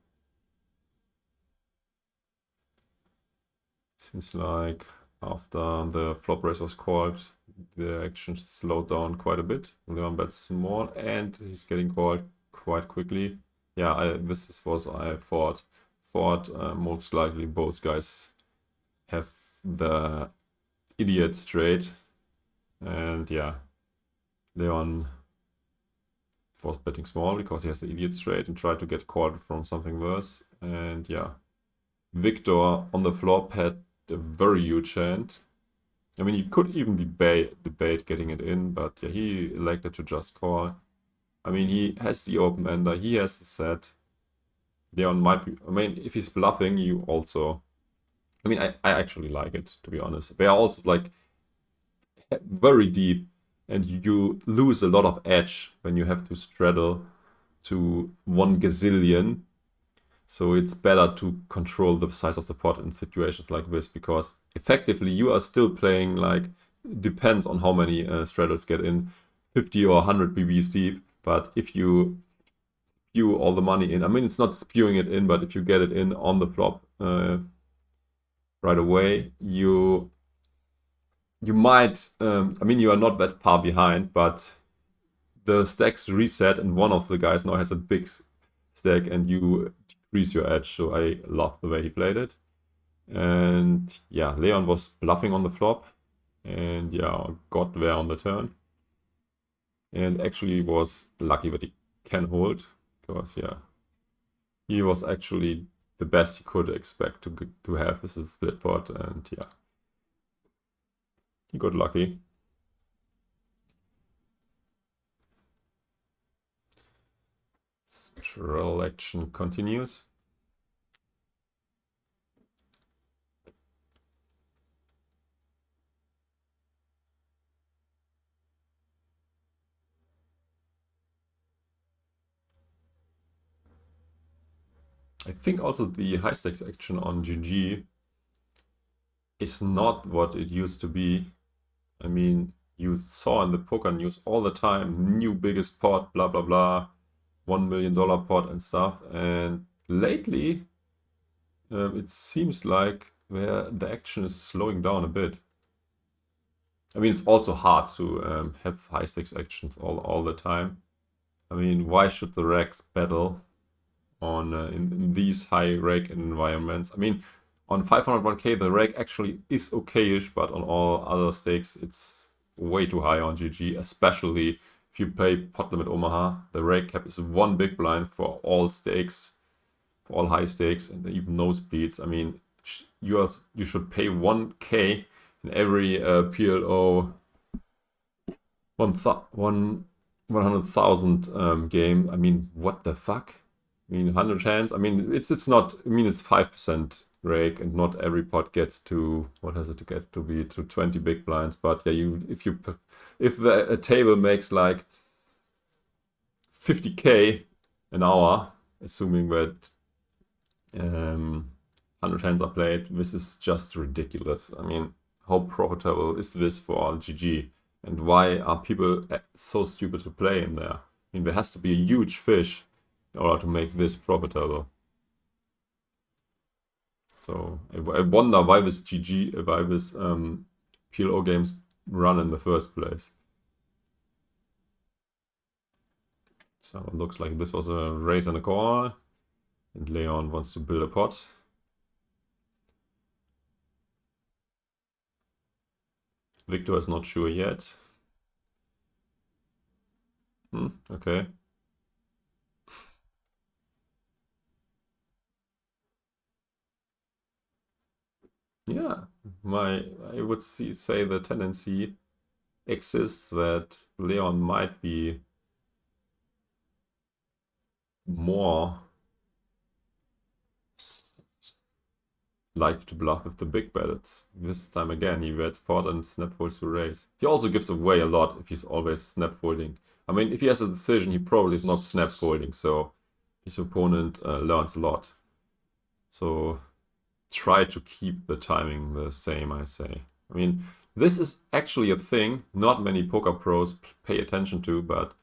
Seems like after the flop raise was called, the action slowed down quite a bit. Leon bets small and he's getting called quite quickly. Yeah, this was I thought most likely both guys have the idiot straight. And yeah, Leon was betting small because he has the idiot straight and tried to get called from something worse. And yeah, Wiktor on the flop had a very huge hand. I mean, he could even debate getting it in, but yeah, he elected to just call. I mean, he has the open ender, he has the set. Leon might be, I mean, if he's bluffing, you also, I mean, I actually like it, to be honest. They are also like very deep and you lose a lot of edge when you have to straddle to 1 gazillion. So it's better to control the size of the pot in situations like this, because effectively you are still playing like, depends on how many straddles get in, 50 or 100 BBs deep. But if you spew all the money in. I mean, it's not spewing it in, but if you get it in on the flop right away, you might, I mean, you are not that far behind, but the stacks reset and one of the guys now has a big stack and you decrease your edge. So I love the way he played it. And yeah, Leon was bluffing on the flop and yeah, got there on the turn. And actually was lucky that he can hold because yeah, he was actually the best you could expect to have with a split pot, and yeah, he got lucky. Straddle action continues. I think also the high stakes action on GG is not what it used to be. I mean, you saw in the poker news all the time, new biggest pot, blah, blah, blah, $1 million pot and stuff. And lately, it seems like the action is slowing down a bit. I mean, it's also hard to have high stakes actions all the time. I mean, why should the racks battle on in these high rake environments? I mean, on 501k the rake actually is okayish, but on all other stakes it's way too high on GG, especially if you play pot limit Omaha. The rake cap is one big blind for all stakes, for all high stakes and even nosebleeds. I mean, you should pay 1k in every PLO 100,000 game. I mean, what the fuck? I mean, 100 hands. I mean, it's not. I mean, it's 5% rake, and not every pot gets to, what has it to get to be, to 20 big blinds. But yeah, if a table makes like 50k an hour, assuming that 100 hands are played, this is just ridiculous. I mean, how profitable is this for GG? And why are people so stupid to play in there? I mean, there has to be a huge fish in order to make this profitable. So I wonder why this PLO games run in the first place. So it looks like this was a raise and a call, and Leon wants to build a pot. Wiktor is not sure yet. Okay. Yeah, I would say the tendency exists that Leon might be more likely to bluff with the big bets. This time again, he bets pot and snap folds to raise. He also gives away a lot if he's always snap folding. I mean, if he has a decision, he probably is not snap folding, so his opponent learns a lot. So try to keep the timing the same, I say. I mean, this is actually a thing not many poker pros pay attention to, but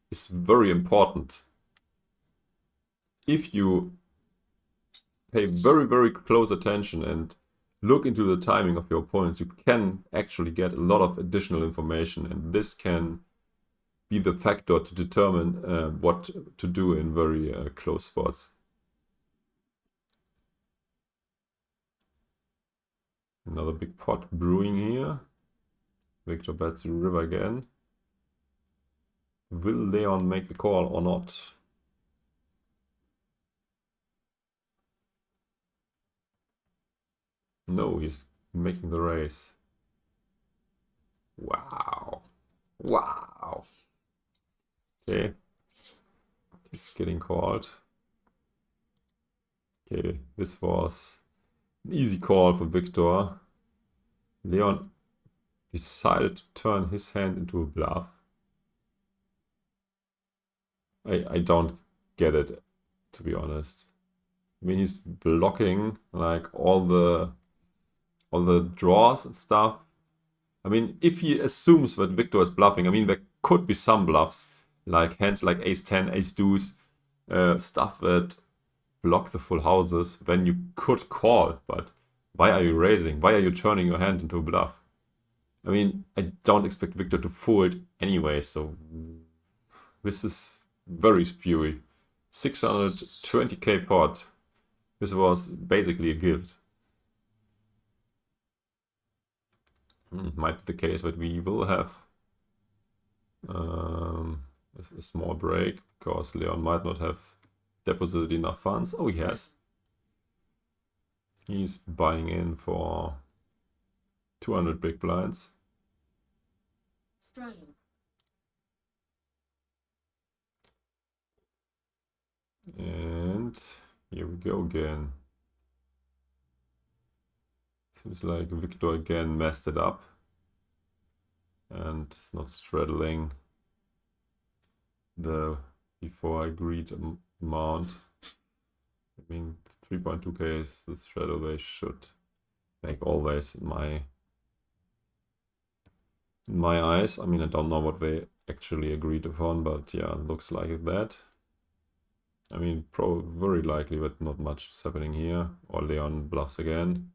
it's very important. If you pay very, very close attention and look into the timing of your opponents, you can actually get a lot of additional information, and this can be the factor to determine what to do in very close spots. Another big pot brewing here. Wiktor bets the river again. Will Leon make the call or not? No, he's making the raise. Wow. Wow. Okay. He's getting called. Okay, this was an easy call for Wiktor. Leon decided to turn his hand into a bluff. I don't get it, to be honest. I mean, he's blocking like all the draws and stuff. I mean, if he assumes that Wiktor is bluffing, I mean, there could be some bluffs, like hands like ace 10, ace deuce, stuff that block the full houses, then you could call. But why are you raising? Why are you turning your hand into a bluff? I mean, I don't expect Wiktor to fold anyway, so this is very spewy. 620k pot. This was basically a gift. Might be the case that we will have a small break, because Leon might not have deposited enough funds. Oh, he has. He's buying in for 200 big blinds. Straddles. And here we go again. Seems like Wiktor again messed it up. And it's not straddling the before agreed amount. I mean, 3.2k is the straddle they should make always in my eyes. I mean, I don't know what they actually agreed upon, but yeah, it looks like that. I mean, very likely that not much is happening here. Or Leon bluffs again.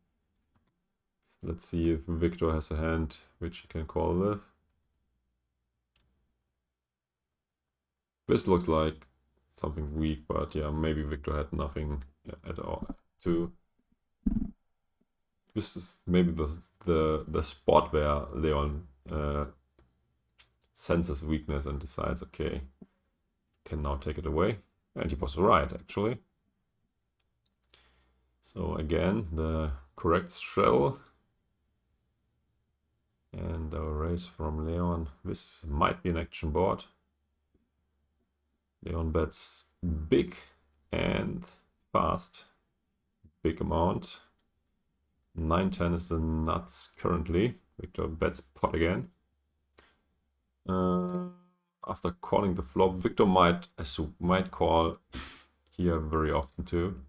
So let's see if Wiktor has a hand which he can call with. This looks like something weak, but yeah, maybe Wiktor had nothing at all to. This is maybe the spot where Leon senses weakness and decides, okay, can now take it away. And he was right, actually. So again, the correct straddle. And a raise from Leon. This might be an action board. Leon bets big and fast. Big amount. 9-10 is the nuts currently. Wiktor bets pot again. After calling the flop, Wiktor might call here very often too.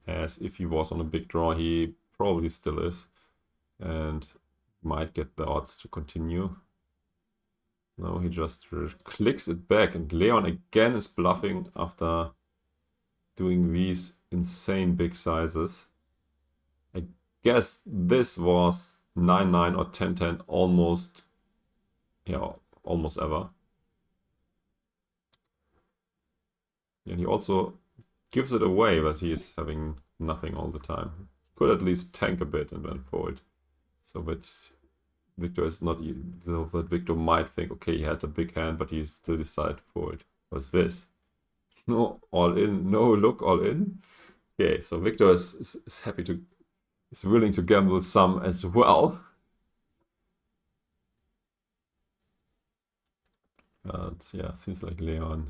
As if he was on a big draw, he probably still is. And might get the odds to continue. No, he just clicks it back, and Leon again is bluffing after doing these insane big sizes. I guess this was 9-9 or 10-10 almost, yeah, almost ever. And he also gives it away that he is having nothing all the time. Could at least tank a bit and then fold. So that Wiktor is not, so that Wiktor might think, okay, he had a big hand, but he still decided to fold. What's this? No, all in, no look, all in. Okay, so Wiktor is happy to, is willing to gamble some as well. But yeah, seems like Leon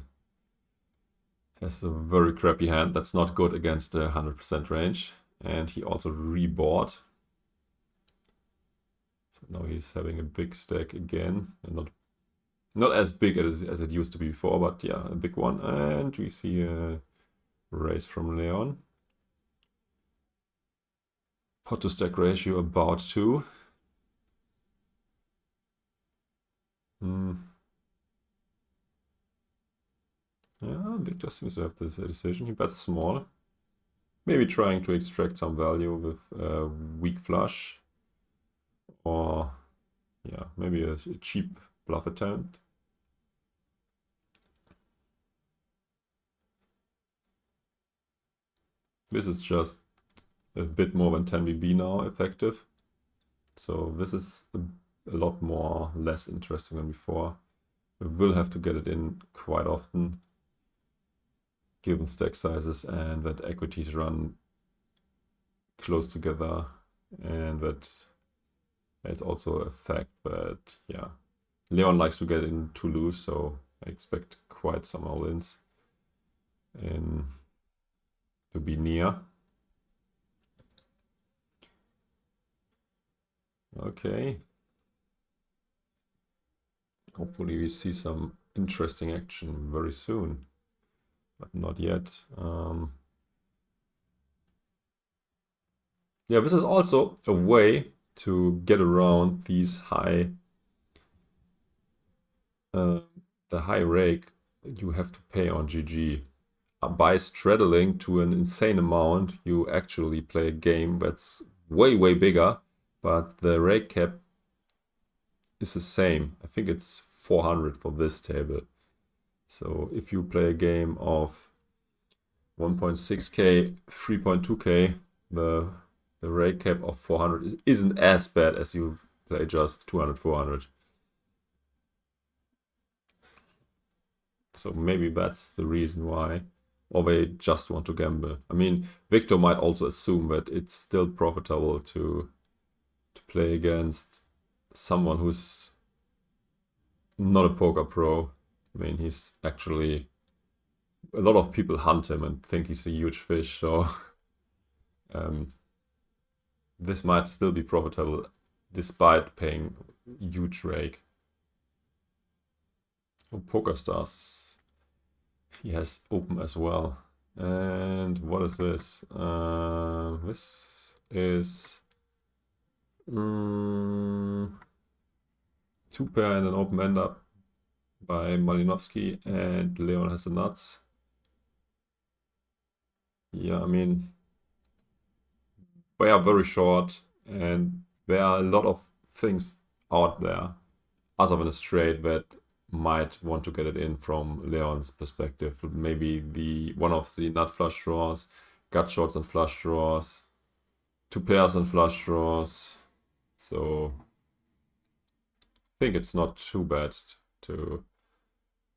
has a very crappy hand. That's not good against the 100% range. And he also rebought. So now he's having a big stack again, and not as big as it used to be before, but yeah, a big one. And we see a raise from Leon. Pot to stack ratio about 2. Yeah, Wiktor seems to have this decision. He bets small. Maybe trying to extract some value with a weak flush. Or, yeah, maybe a cheap bluff attempt. This is just a bit more than 10 BB now effective. So this is a lot more less interesting than before. We will have to get it in quite often, given stack sizes and that equities run close together, and that it's also a fact that, yeah, Leon likes to get in too loose, so I expect quite some all-ins to be near. Okay. Hopefully we see some interesting action very soon, but not yet. Yeah, this is also a way to get around these high, the high rake you have to pay on GG. By straddling to an insane amount, you actually play a game that's way, way bigger, but the rake cap is the same. I think it's 400 for this table. So if you play a game of 1.6k, 3.2k, the rake cap of 400 isn't as bad as you play just 200, 400. So maybe that's the reason why. Or they just want to gamble. I mean, Wiktor might also assume that it's still profitable to play against someone who's not a poker pro. I mean, he's actually... A lot of people hunt him and think he's a huge fish, so... this might still be profitable despite paying huge rake. Oh, Poker Stars. He has open as well. And what is this? This is 2 pair and an open end up by Malinowski, and Leon has the nuts. Yeah, I mean, they are very short, and there are a lot of things out there other than a straight that might want to get it in from Leon's perspective. Maybe one of the nut flush draws, gut shots and flush draws, 2 pairs and flush draws. So I think it's not too bad to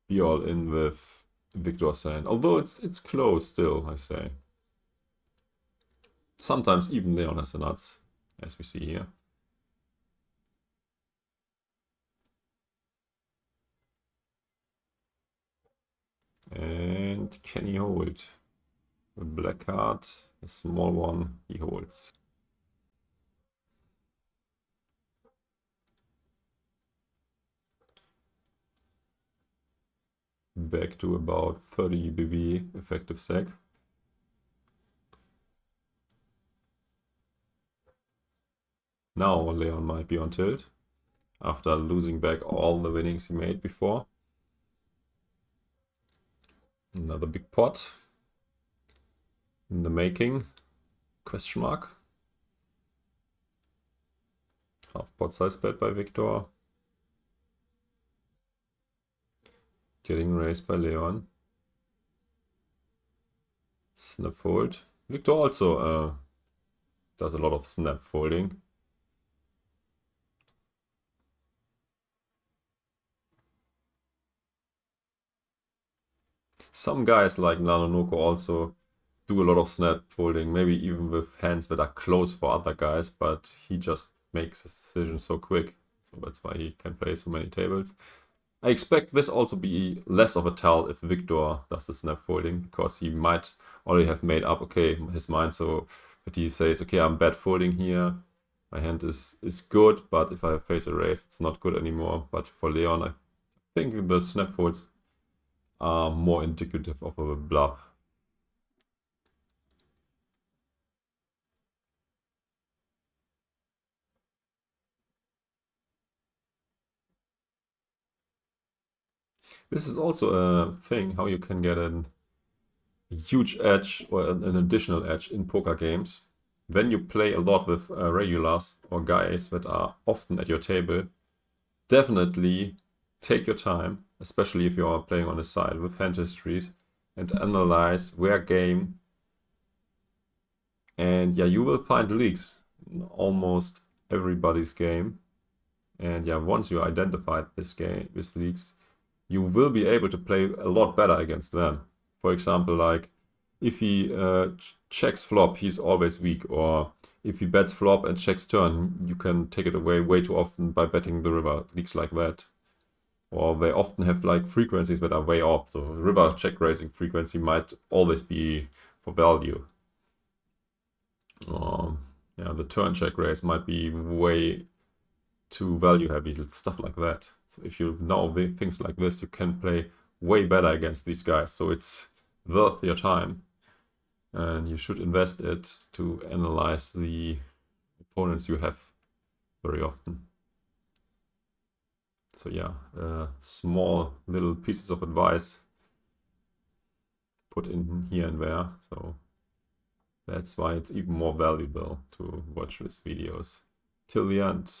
be all in with Wiktor's hand. Although it's close still, I say. Sometimes even Leon has the nuts, as we see here. And can he hold? A black card, a small one, he holds. Back to about 30 BB effective stack. Now Leon might be on tilt after losing back all the winnings he made before. Another big pot in the making, question mark. Half pot size bet by Wiktor. Getting raised by Leon. Snap fold. Wiktor also does a lot of snap folding. Some guys like Nanonoko also do a lot of snap folding, maybe even with hands that are close for other guys, but he just makes his decision so quick. So that's why he can play so many tables. I expect this also be less of a tell if Wiktor does the snap folding, because he might already have made up, okay, his mind, so that he says, okay, I'm bad folding here. My hand is good, but if I face a raise, it's not good anymore. But for Leon, I think the snap folds are more indicative of a bluff. This is also a thing how you can get a huge edge or an additional edge in poker games. When you play a lot with regulars or guys that are often at your table, definitely take your time, especially if you are playing on the side with hand histories, and analyze their game. And yeah, you will find leaks in almost everybody's game. And yeah, once you identified this leaks, you will be able to play a lot better against them. For example, like if he checks flop, he's always weak. Or if he bets flop and checks turn, you can take it away way too often by betting the river. Leaks like that. Or they often have like frequencies that are way off. So river check raising frequency might always be for value. Yeah, the turn check raise might be way too value heavy, stuff like that. So if you know things like this, you can play way better against these guys. So it's worth your time, and you should invest it to analyze the opponents you have very often. So yeah, small little pieces of advice put in here and there. So that's why it's even more valuable to watch these videos till the end.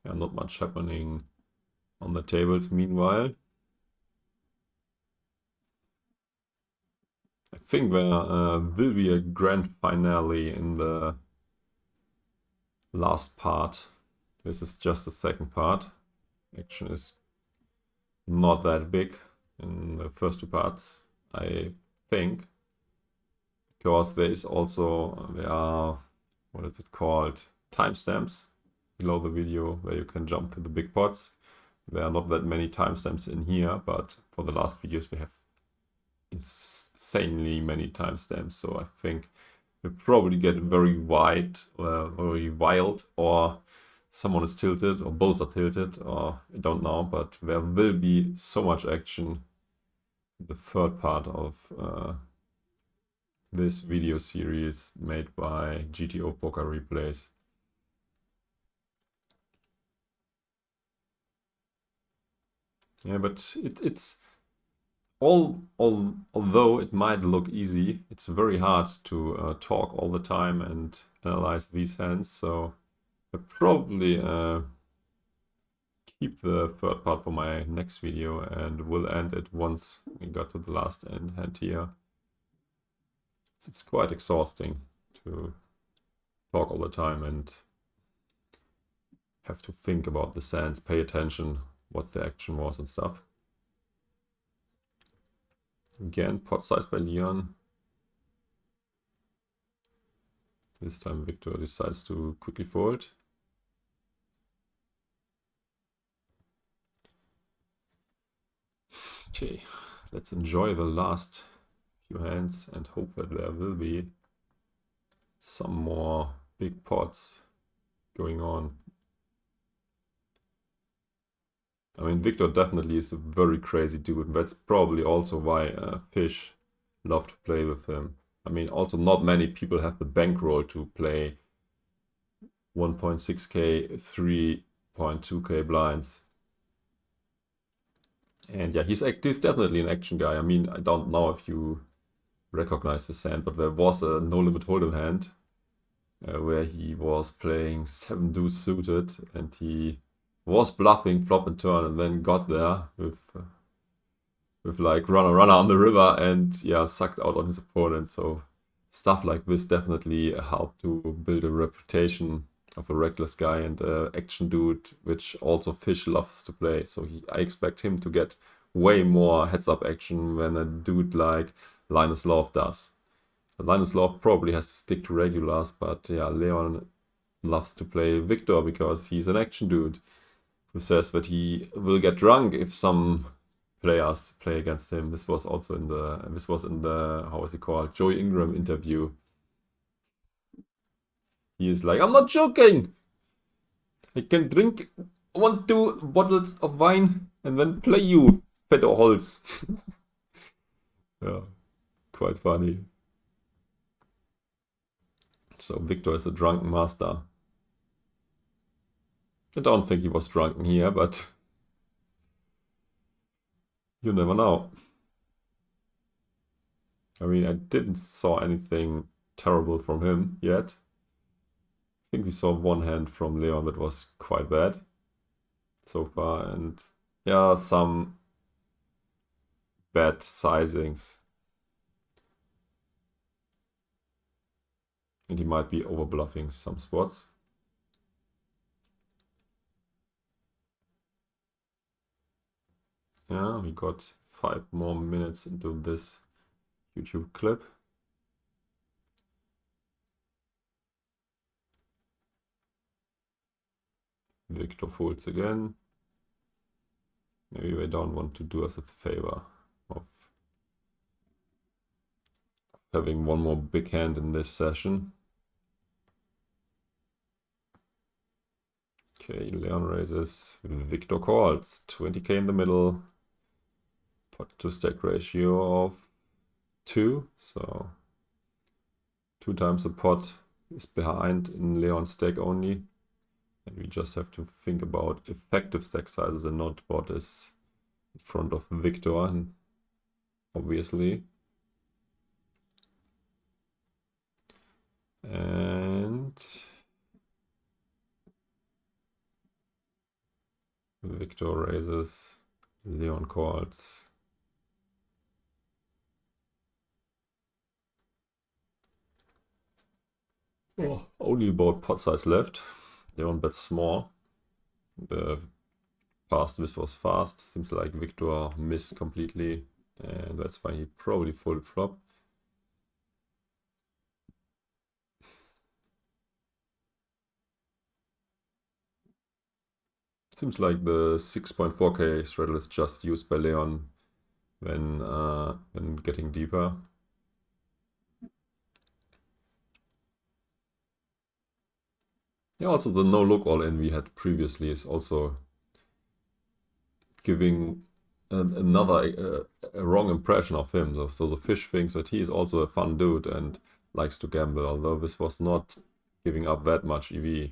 Yeah, not much happening on the tables meanwhile. I think there will be a grand finale in the last part. This is just the second part. Action is not that big in the first two parts, I think. Because there is also, there are, what is it called? Timestamps below the video where you can jump to the big pots. There are not that many timestamps in here, but for the last videos we have insanely many timestamps. So I think we probably get very wide, very wild, or someone is tilted, or both are tilted, or I don't know. But there will be so much action in the third part of this video series made by GTOpoker replays. Yeah, but it's although it might look easy, it's very hard to talk all the time and analyze these hands. So I'll probably keep the third part for my next video and will end it once we got to the last hand here. It's quite exhausting to talk all the time and have to think about the sands, pay attention what the action was and stuff. Again, pot size by Leon. This time Wiktor decides to quickly fold. Okay, let's enjoy the last few hands and hope that there will be some more big pots going on. I mean, Wiktor definitely is a very crazy dude. That's probably also why fish love to play with him. I mean, also not many people have the bankroll to play 1.6k, 3.2k blinds. And yeah, he's definitely an action guy. I mean, I don't know if you recognize this hand, but there was a no limit hold'em hand where he was playing 7 deuce suited and he was bluffing flop and turn and then got there with like runner on the river and yeah, sucked out on his opponent. So stuff like this definitely helped to build a reputation of a reckless guy and action dude, which also fish loves to play. So I expect him to get way more heads up action than a dude like Linus Love does. Linus Love probably has to stick to regulars, but yeah, Leon loves to play Wiktor because he's an action dude who says that he will get drunk if some players play against him. This was also in the how is it called, Joey Ingram interview. He is like, I'm not joking. I can drink 1-2 bottles of wine and then play you, Fedor Holz. Yeah, quite funny. So Wiktor is a drunken master. I don't think he was drunken here, but you never know. I mean, I didn't saw anything terrible from him yet. I think we saw one hand from Leon that was quite bad so far, and yeah, some bad sizings. And he might be over bluffing some spots. Yeah, we got 5 more minutes into this YouTube clip. Wiktor folds again. Maybe they don't want to do us a favor of having one more big hand in this session. Okay, Leon raises, Wiktor calls, 20k in the middle, pot to stack ratio of 2, so 2 times the pot is behind in Leon's stack only. And we just have to think about effective stack sizes and not what is in front of Wiktor. And obviously. And Wiktor raises, Leon calls. Oh, only about pot size left. Leon bets small. The past this was fast. Seems like Wiktor missed completely, and that's why he probably folded flop. Seems like the 6.4k straddle is just used by Leon when getting deeper. Yeah, also the no look all in we had previously is also giving another a wrong impression of him. So the fish thinks that he is also a fun dude and likes to gamble, although this was not giving up that much EV.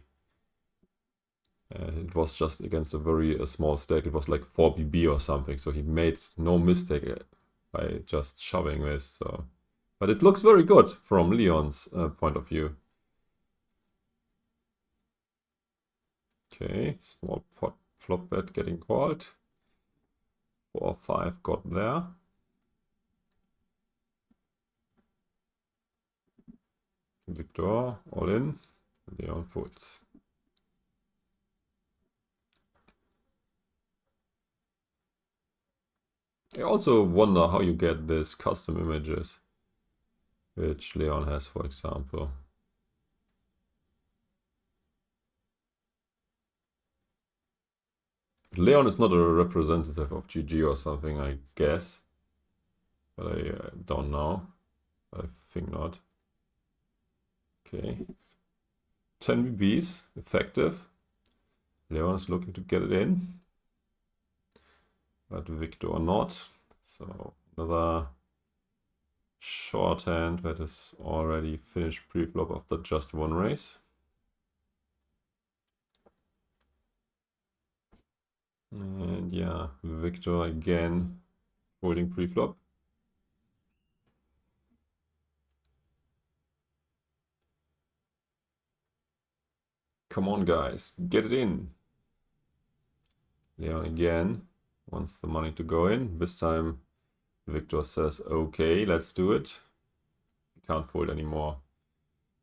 It was just against a very small stake. It was like 4 BB or something, so he made no mistake by just shoving this. So, but it looks very good from Leon's point of view. Okay, small pot flop bet getting called. 4 5 got there. Wiktor all in. Leon folds. I also wonder how you get these custom images, which Leon has, for example. Leon is not a representative of GG or something, I guess. But I don't know. I think not. Okay. 10 BBs, effective. Leon is looking to get it in. But Wiktor not. So another shorthand that is already finished pre-flop after just one race. And yeah, Wiktor again holding pre-flop. Come on, guys, get it in. Leon again wants the money to go in. This time Wiktor says, okay, let's do it. Can't fold anymore,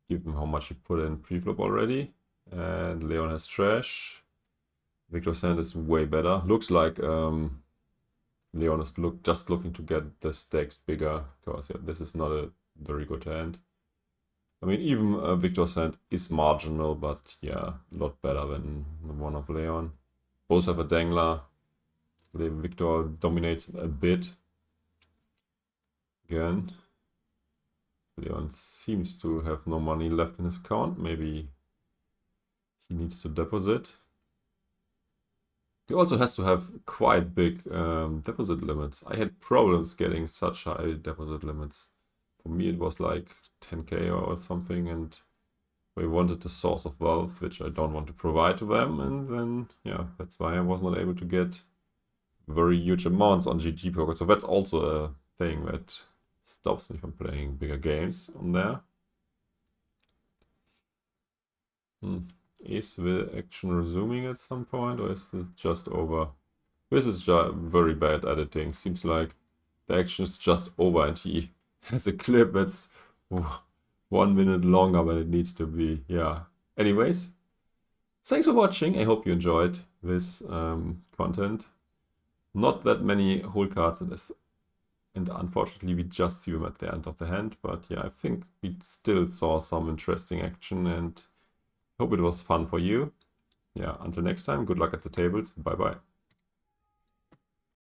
given how much he put in pre-flop already. And Leon has trash. Wiktor's hand is way better. Looks like Leon is just looking to get the stakes bigger, because yeah, this is not a very good hand. I mean, even Wiktor's hand is marginal, but yeah, a lot better than the one of Leon. Both have a dangler. Wiktor dominates a bit. Again, Leon seems to have no money left in his account. Maybe he needs to deposit. He also has to have quite big deposit limits. I had problems getting such high deposit limits. For me, it was like 10k or something, and we wanted the source of wealth, which I don't want to provide to them. And then, yeah, that's why I was not able to get very huge amounts on GTOpoker. So that's also a thing that stops me from playing bigger games on there. Is the action resuming at some point, or is it just over? This is just very bad editing. Seems like the action is just over and he has a clip that's 1 minute longer than it needs to be. Yeah. Anyways, thanks for watching. I hope you enjoyed this content. Not that many whole cards in this, and unfortunately we just see them at the end of the hand. But yeah, I think we still saw some interesting action, and hope it was fun for you. Yeah, until next time, good luck at the tables. Bye bye.